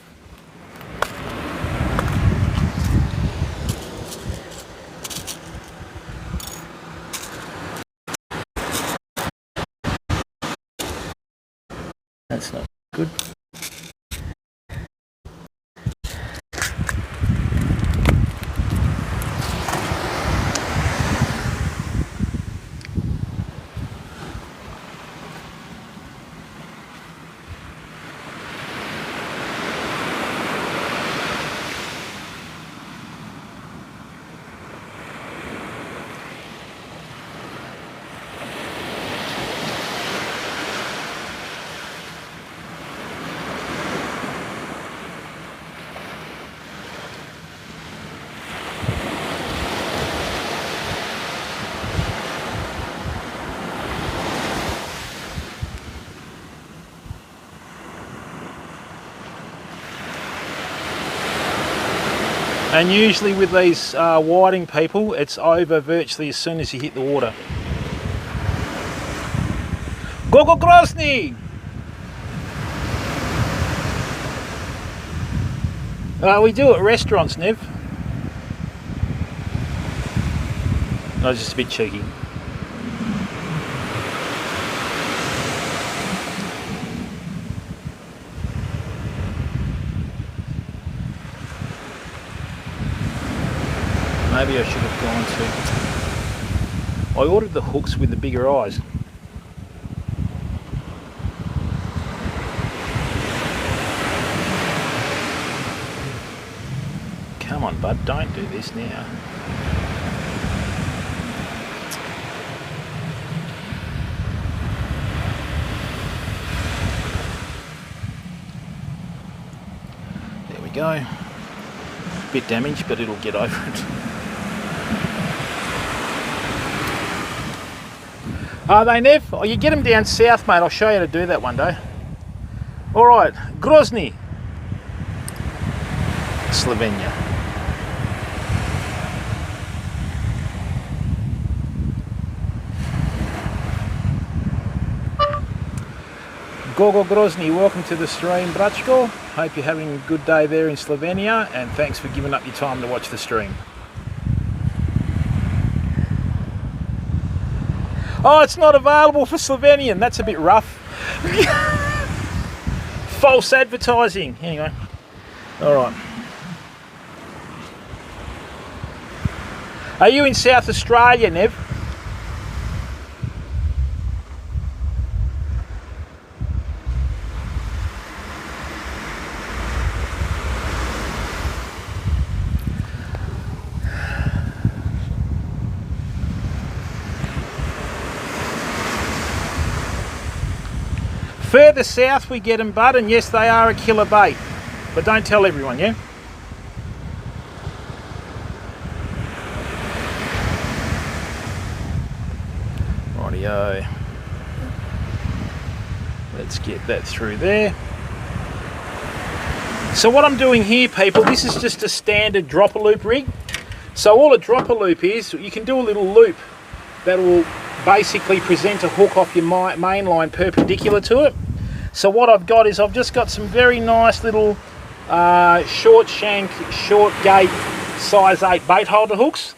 That's not good. And usually with these whiting, people, it's over virtually as soon as you hit the water. Go Krasny! We do at restaurants, Nev. I was just a bit cheeky. Maybe I should have gone to... I ordered the hooks with the bigger eyes. Come on, bud, don't do this now. go. Bit damaged, but it'll get over it. Are they, Nev? Oh, you get them down south, mate. I'll show you how to do that one day. All right, Grozny, Slovenia. Gogo Grozny, welcome to the stream, Brachko. Hope you're having a good day there in Slovenia, and thanks for giving up your time to watch the stream. Oh, it's not available for Slovenian. That's a bit rough. False advertising. Anyway, all right. Are you in South Australia, Nev? Further south we get them, bud, and yes, they are a killer bait. But don't tell everyone, yeah? Rightio. Let's get that through there. So what I'm doing here, people, this is just a standard dropper loop rig. So all a dropper loop is, you can do a little loop that will basically present a hook off your main line perpendicular to it. So what I've got is I've just got some very nice little short shank, short gate, size 8 bait holder hooks.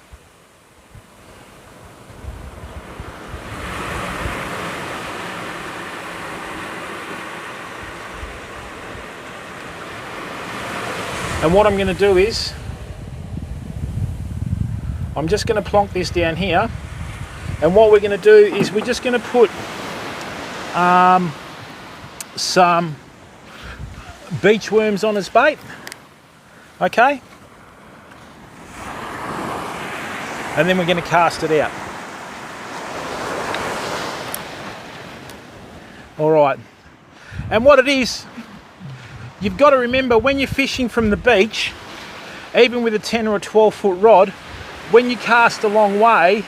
And what I'm going to do is, I'm just going to plonk this down here. And what we're going to do is we're just going to put some beach worms on as bait. Okay? And then we're going to cast it out. All right. And what it is, you've got to remember when you're fishing from the beach, even with a 10 or a 12 foot rod, when you cast a long way,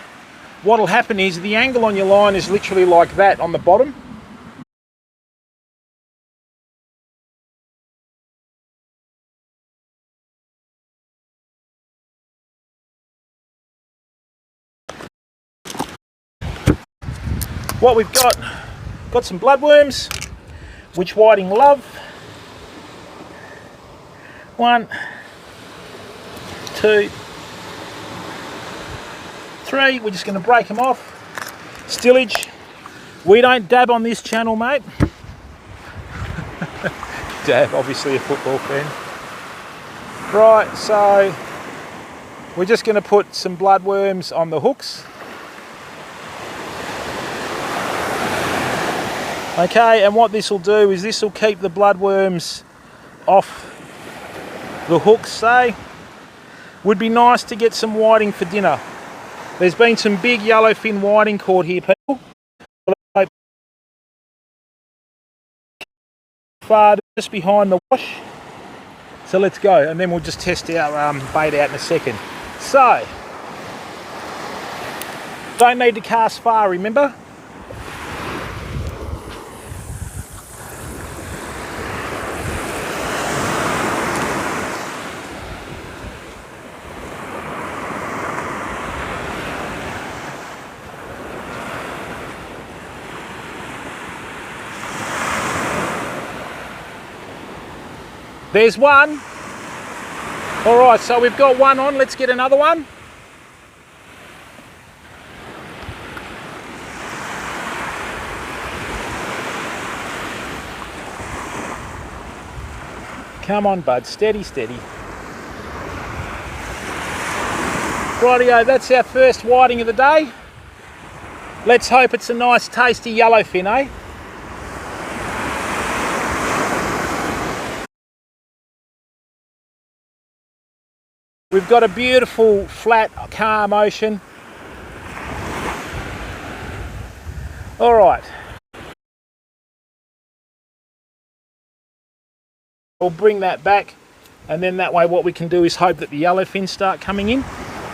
what'll happen is the angle on your line is literally like that on the bottom. What we've got some bloodworms, which whiting love. 1, 2, 3. We're just going to break them off. Stillage. We don't dab on this channel, mate. Dab, obviously a football fan. Right, so we're just going to put some bloodworms on the hooks. Okay, and what this will do is this will keep the bloodworms off the hooks, say. Would be nice to get some whiting for dinner. There's been some big yellowfin whiting caught here, people. Far just behind the wash. So let's go, and then we'll just test our bait out in a second. So, don't need to cast far, remember? There's one. All right, so we've got one on. Let's get another one. Come on, bud. Steady, steady. Rightio, that's our first whiting of the day. Let's hope it's a nice, tasty yellowfin, eh? We've got a beautiful, flat, calm ocean. All right. We'll bring that back And then that way what we can do is hope that the yellowfins start coming in.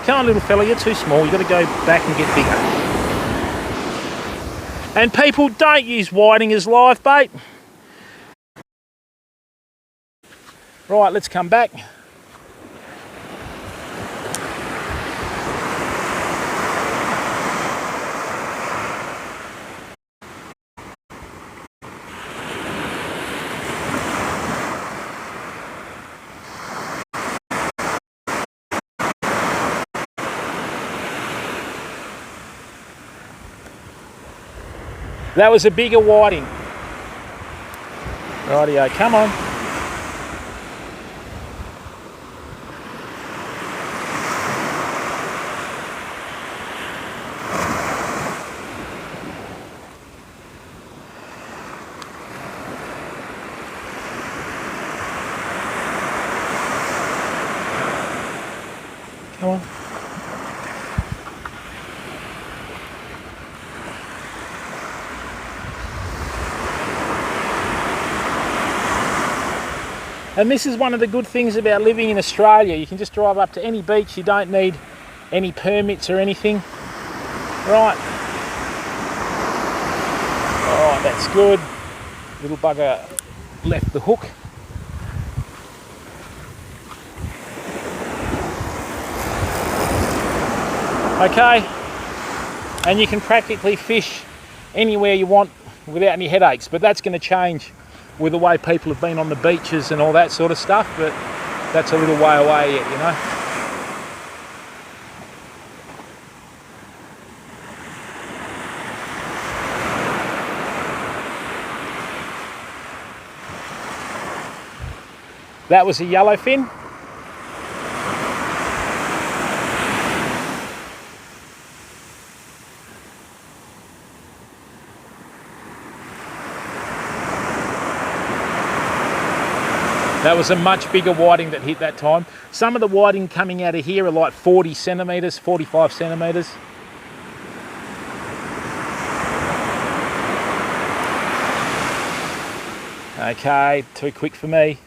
Come on, little fella, you're too small. You've got to go back and get bigger. And people, don't use whiting as live bait. Right, let's come back. That was a bigger whiting. Rightio, come on. Come on. And this is one of the good things about living in Australia. You can just drive up to any beach. You don't need any permits or anything. Right. Alright, that's good. Little bugger left the hook. Okay. And you can practically fish anywhere you want without any headaches. But that's going to change with the way people have been on the beaches and all that sort of stuff, but that's a little way away yet, you know. That was a yellowfin. That was a much bigger whiting that hit that time. Some of the whiting coming out of here are like 40 centimetres, 45 centimetres. Okay, too quick for me.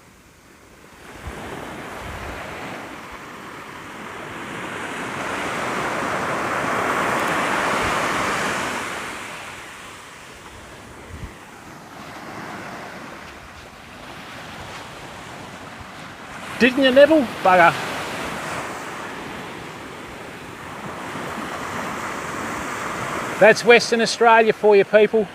Didn't you, Neville? Bugger. That's Western Australia for you, people.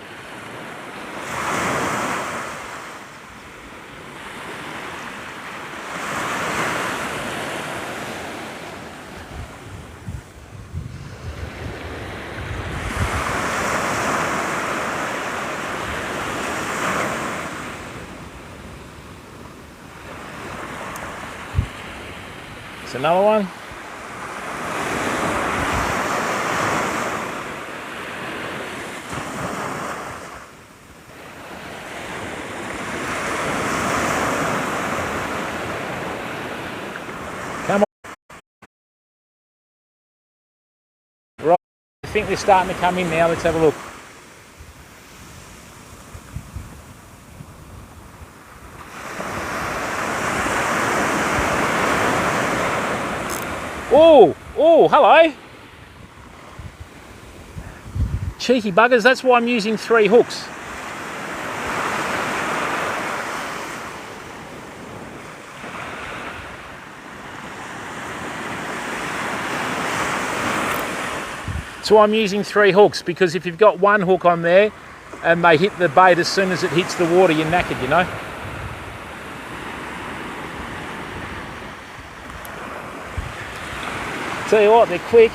It's another one. Come on. Right, I think they're starting to come in now. Let's have a look. Oh, oh, hello. Cheeky buggers, that's why I'm using 3 hooks. So I'm using 3 hooks because if you've got 1 hook on there and they hit the bait as soon as it hits the water, you're knackered, you know. Tell you what, they're quick.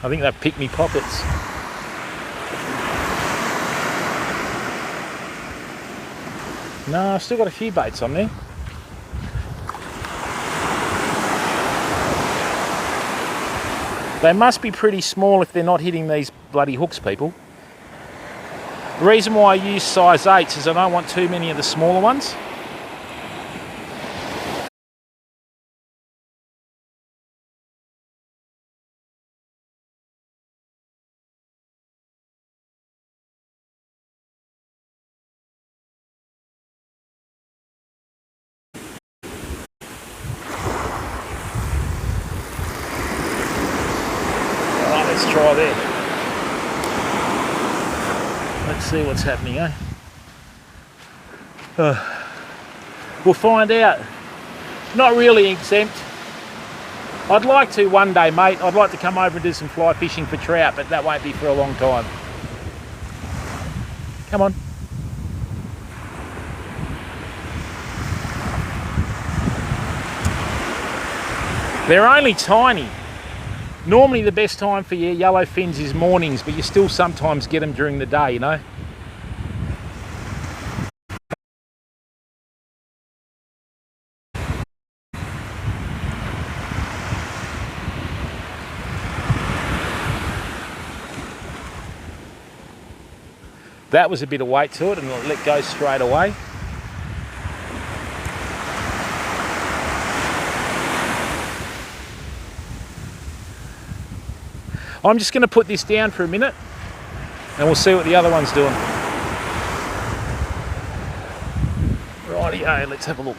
I think they've picked me pockets. No, I've still got a few baits on there. They must be pretty small if they're not hitting these bloody hooks, people. The reason why I use size 8s is I don't want too many of the smaller ones. Alright, let's try there. Let's see what's happening, eh? We'll find out. Not really exempt. I'd like to one day, mate. I'd like to come over and do some fly fishing for trout, but that won't be for a long time. Come on. They're only tiny. Normally the best time for your yellow fins is mornings, but you still sometimes get them during the day, you know. That was a bit of weight to it and it'll let go straight away. I'm just going to put this down for a minute and we'll see what the other one's doing. Rightio, let's have a look.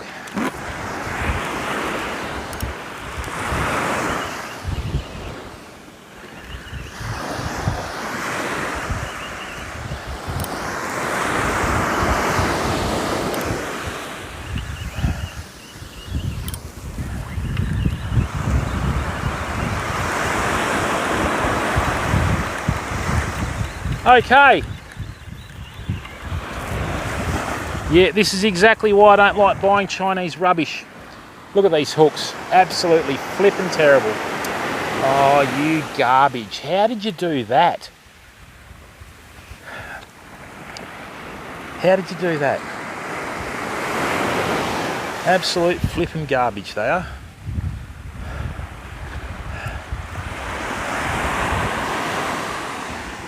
Okay. Yeah, this is exactly why I don't like buying Chinese rubbish. Look at these hooks. Absolutely flipping terrible. Oh, you garbage. How did you do that? How did you do that? Absolute flipping garbage they are.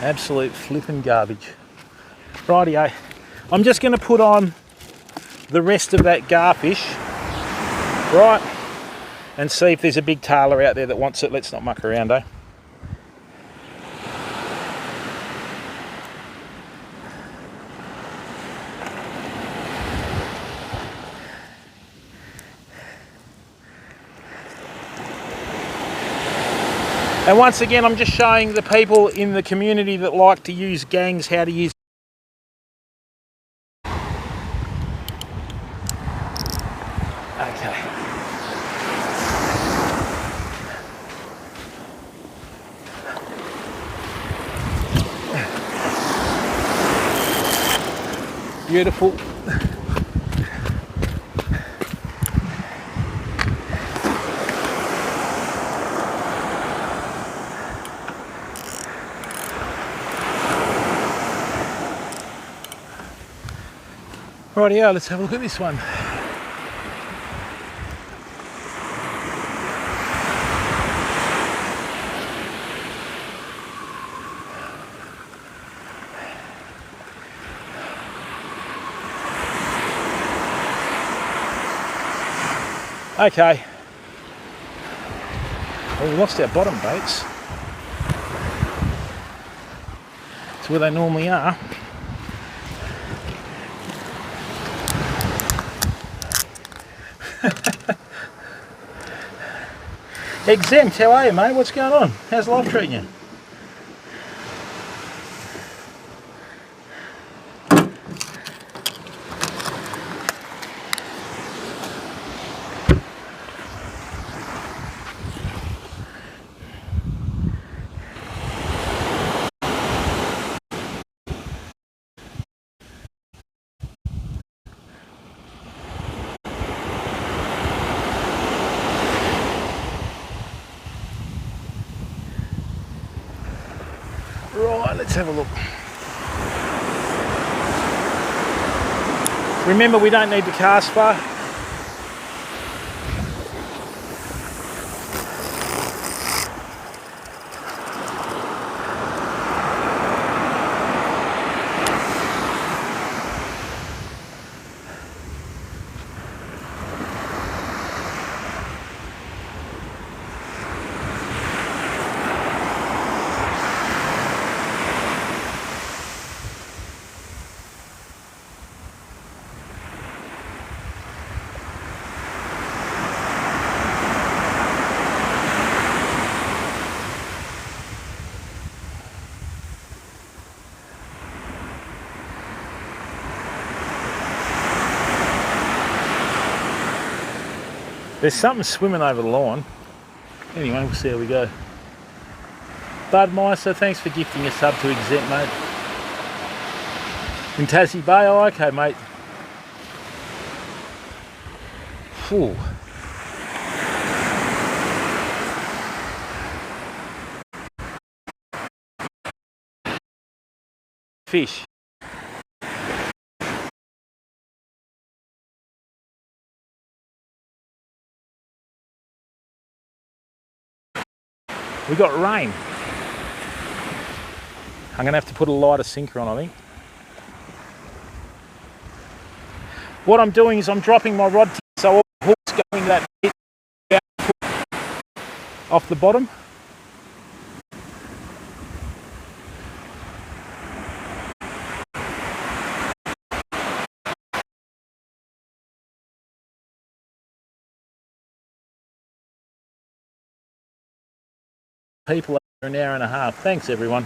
Absolute flipping garbage. Rightio. I'm just going to put on the rest of that garfish, right, and see if there's a big tailor out there that wants it. Let's not muck around, eh? And once again, I'm just showing the people in the community that like to use gangs how to use. Okay. Beautiful. Rightio, let's have a look at this one. Okay. Well, we lost our bottom baits. It's where they normally are. Exempt, how are you, mate? What's going on? How's life treating you? Right, let's have a look. Remember, we don't need to cast far. There's something swimming over the line. Anyway, we'll see how we go. Bud Meister, thanks for gifting a sub to Exempt, mate. In Tassie Bay, oh, okay, mate. Phew. Fish. We got rain. I'm going to have to put a lighter sinker on, I think. What I'm doing is I'm dropping my rod tip so all the hooks going that bit off the bottom. People over an hour and a half. Thanks, everyone.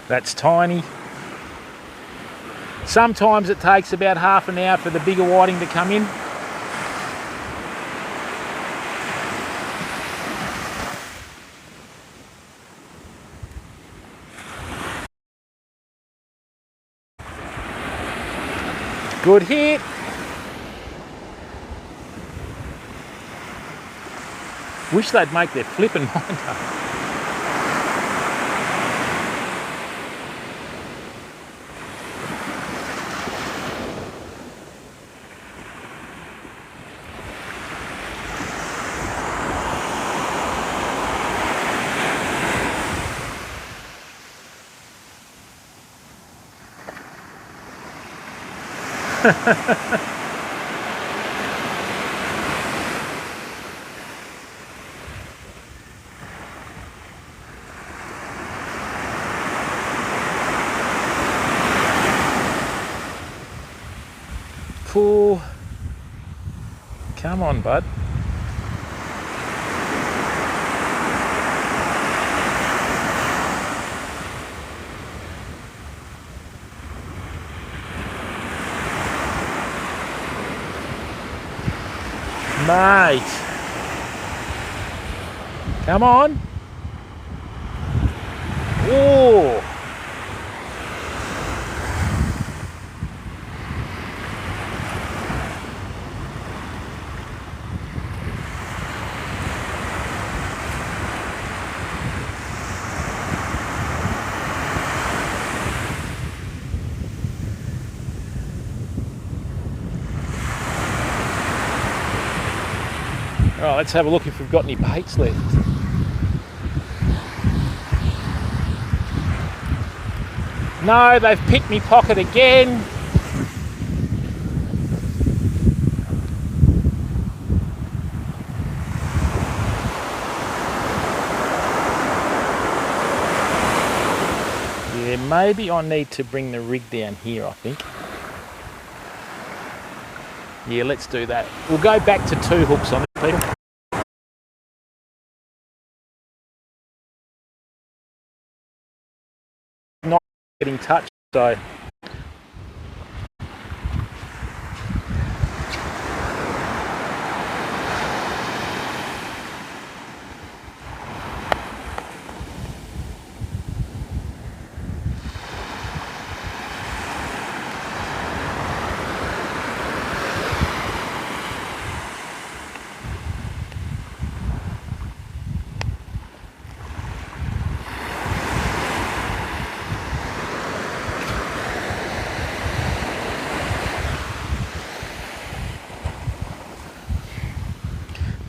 That's tiny. Sometimes it takes about half an hour for the bigger whiting to come in. Good hit. Wish they'd make their flipping mind up. Cool. Come on, bud. Mate. Come on. Oh. Right, let's have a look if we've got any baits left. No, they've picked me pocket again. Yeah, maybe I need to bring the rig down here, I think. Yeah, let's do that. We'll go back to 2 hooks on it, Peter. Not getting touched, so.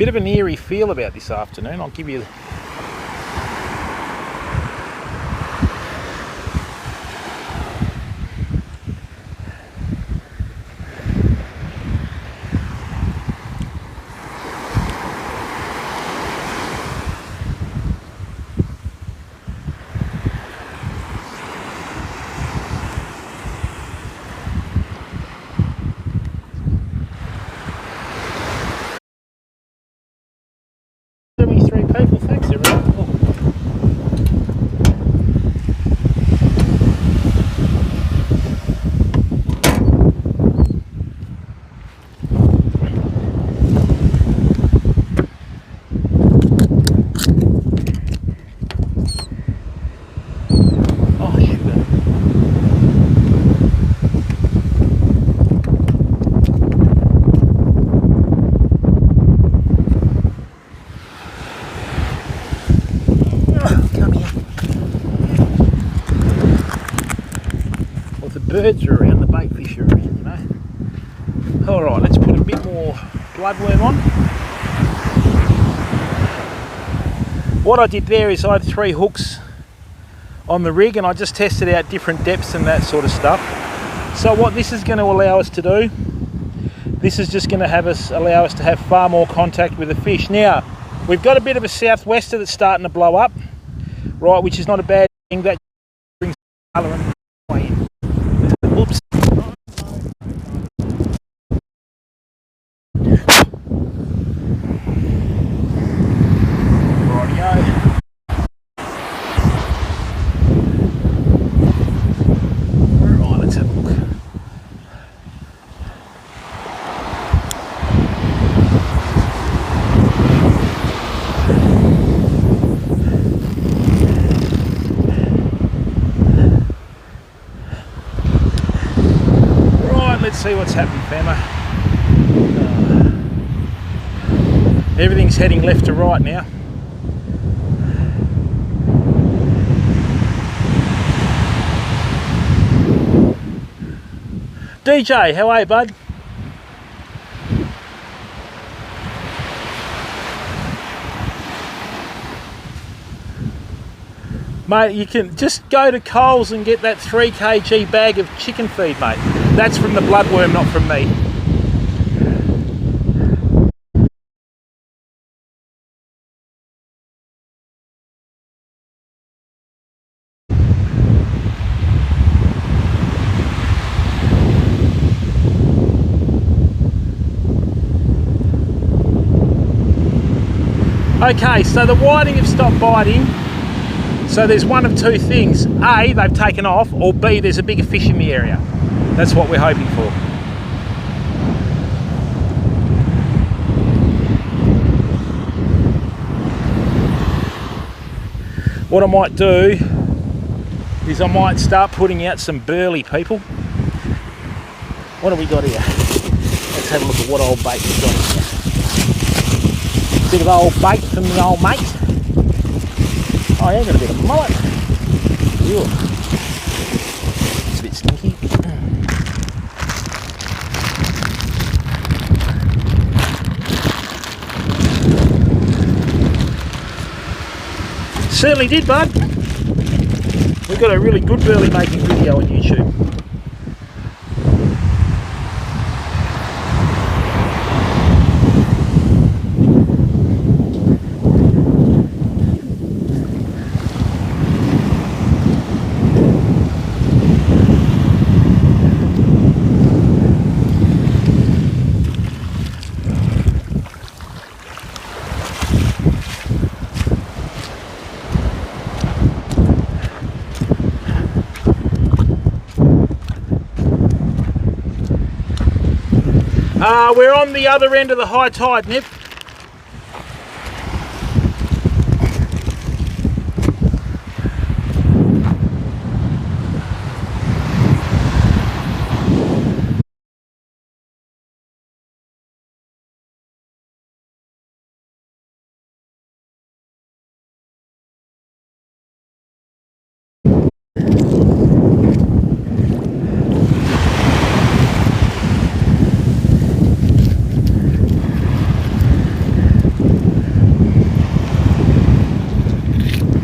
Bit of an eerie feel about this afternoon. I'll give you... Three people, thanks everyone. Oh. Oh, sugar. Come here. Well, the birds are around, the bait fish are around, you know. Alright, let's put a bit more bloodworm on. What I did there is I had 3 hooks on the rig and I just tested out different depths and that sort of stuff. So what this is going to allow us to do, this is just going to allow us to have far more contact with the fish. Now, we've got a bit of a southwester that's starting to blow up, right, which is not a bad thing. That brings colour and way in. Oops. Rightio. Right, let's have a look. Let's see what's happening, fama. Everything's heading left to right now. DJ, how are you, bud? Mate, you can just go to Coles and get that 3 kg bag of chicken feed, mate. That's from the bloodworm, not from me. Okay, so the whiting have stopped biting. So there's one of 2 things. A, they've taken off, or B, there's a bigger fish in the area. That's what we're hoping for. What I might do is I might start putting out some burley, people. What have we got here? Let's have a look at what old bait we've got here. Bit of old bait from the old mate. Oh yeah, got a bit of mullet. Ew. It's a bit stinky. Certainly did, bud. We've got a really good burley making video on YouTube. We're on the other end of the high tide, Nip.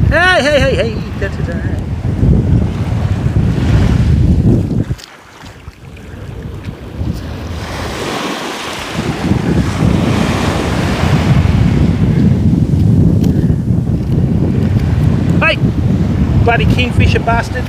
Hey, hey, hey, hey. Da, da, da. Hey, bloody kingfisher bastard.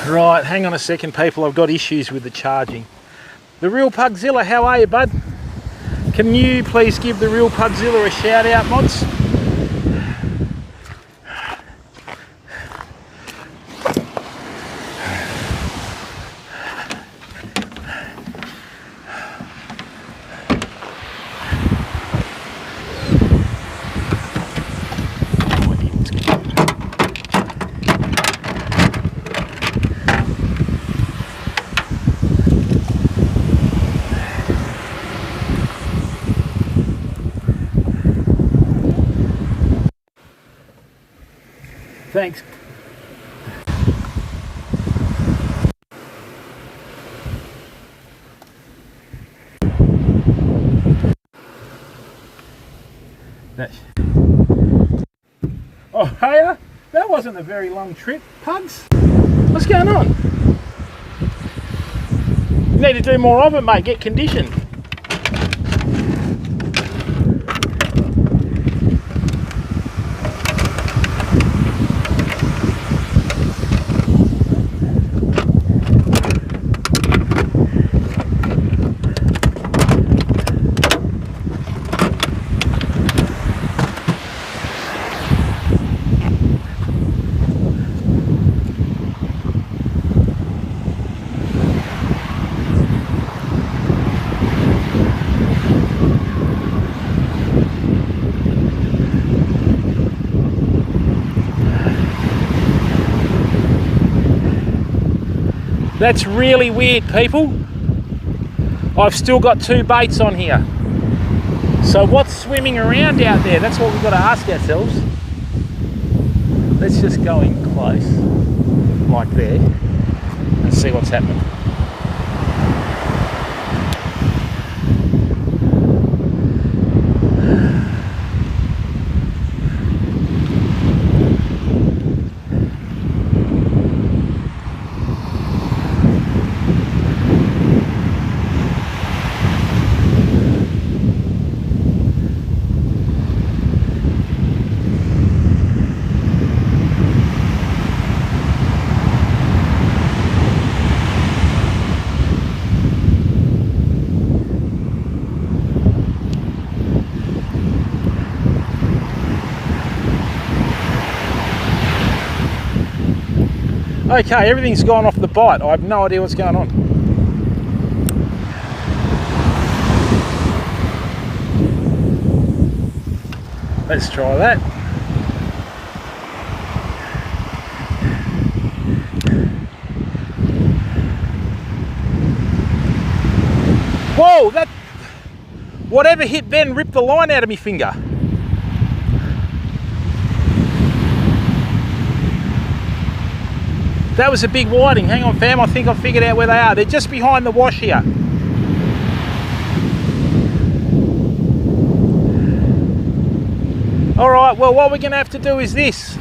Right, hang on a second, people. I've got issues with the charging. The Real Pugzilla, how are you, bud? Can you please give the Real Pugzilla a shout out, mods? Thanks. Oh, hiya! That wasn't a very long trip. Pugs? What's going on? You need to do more of it, mate. Get conditioned. That's really weird, people. I've still got 2 baits on here. So what's swimming around out there? That's what we've got to ask ourselves. Let's just go in close, like there, and see what's happening. Okay, everything's gone off the bite. I have no idea what's going on. Let's try that. Whoa, that... Whatever hit then ripped the line out of my finger. That was a big whiting. Hang on, fam, I think I've figured out where they are. They're just behind the wash here. All right, well, what we're gonna have to do is this.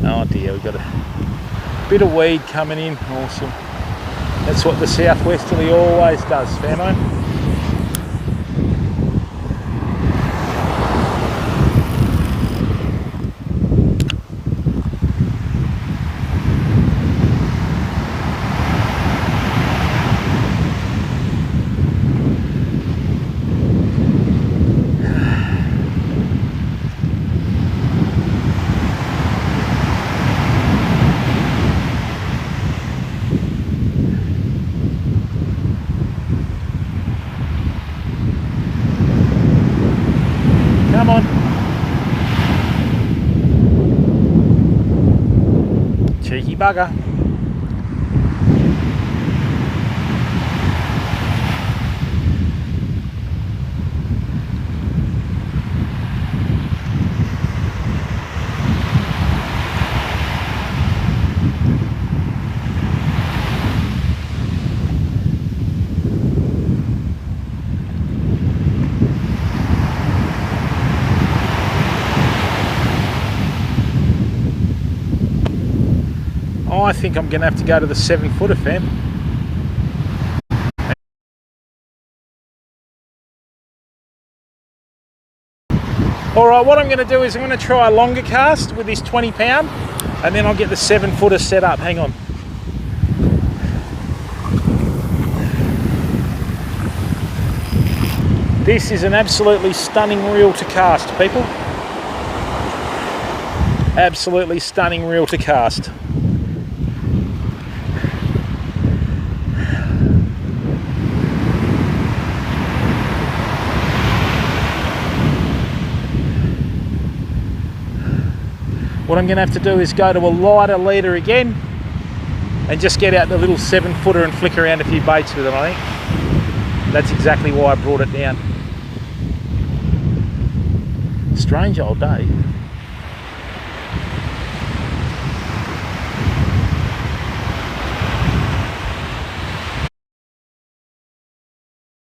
Oh dear, we've got a bit of weed coming in. Awesome. That's what the southwesterly always does, famo. bugger. I think I'm going to have to go to the 7-footer, fam. Alright, what I'm going to do is I'm going to try a longer cast with this 20 pound and then I'll get the 7-footer set up. Hang on. This is an absolutely stunning reel to cast, people. Absolutely stunning reel to cast. What I'm going to have to do is go to a lighter leader again and just get out the little 7-footer and flick around a few baits with it, I think. That's exactly why I brought it down. Strange old day.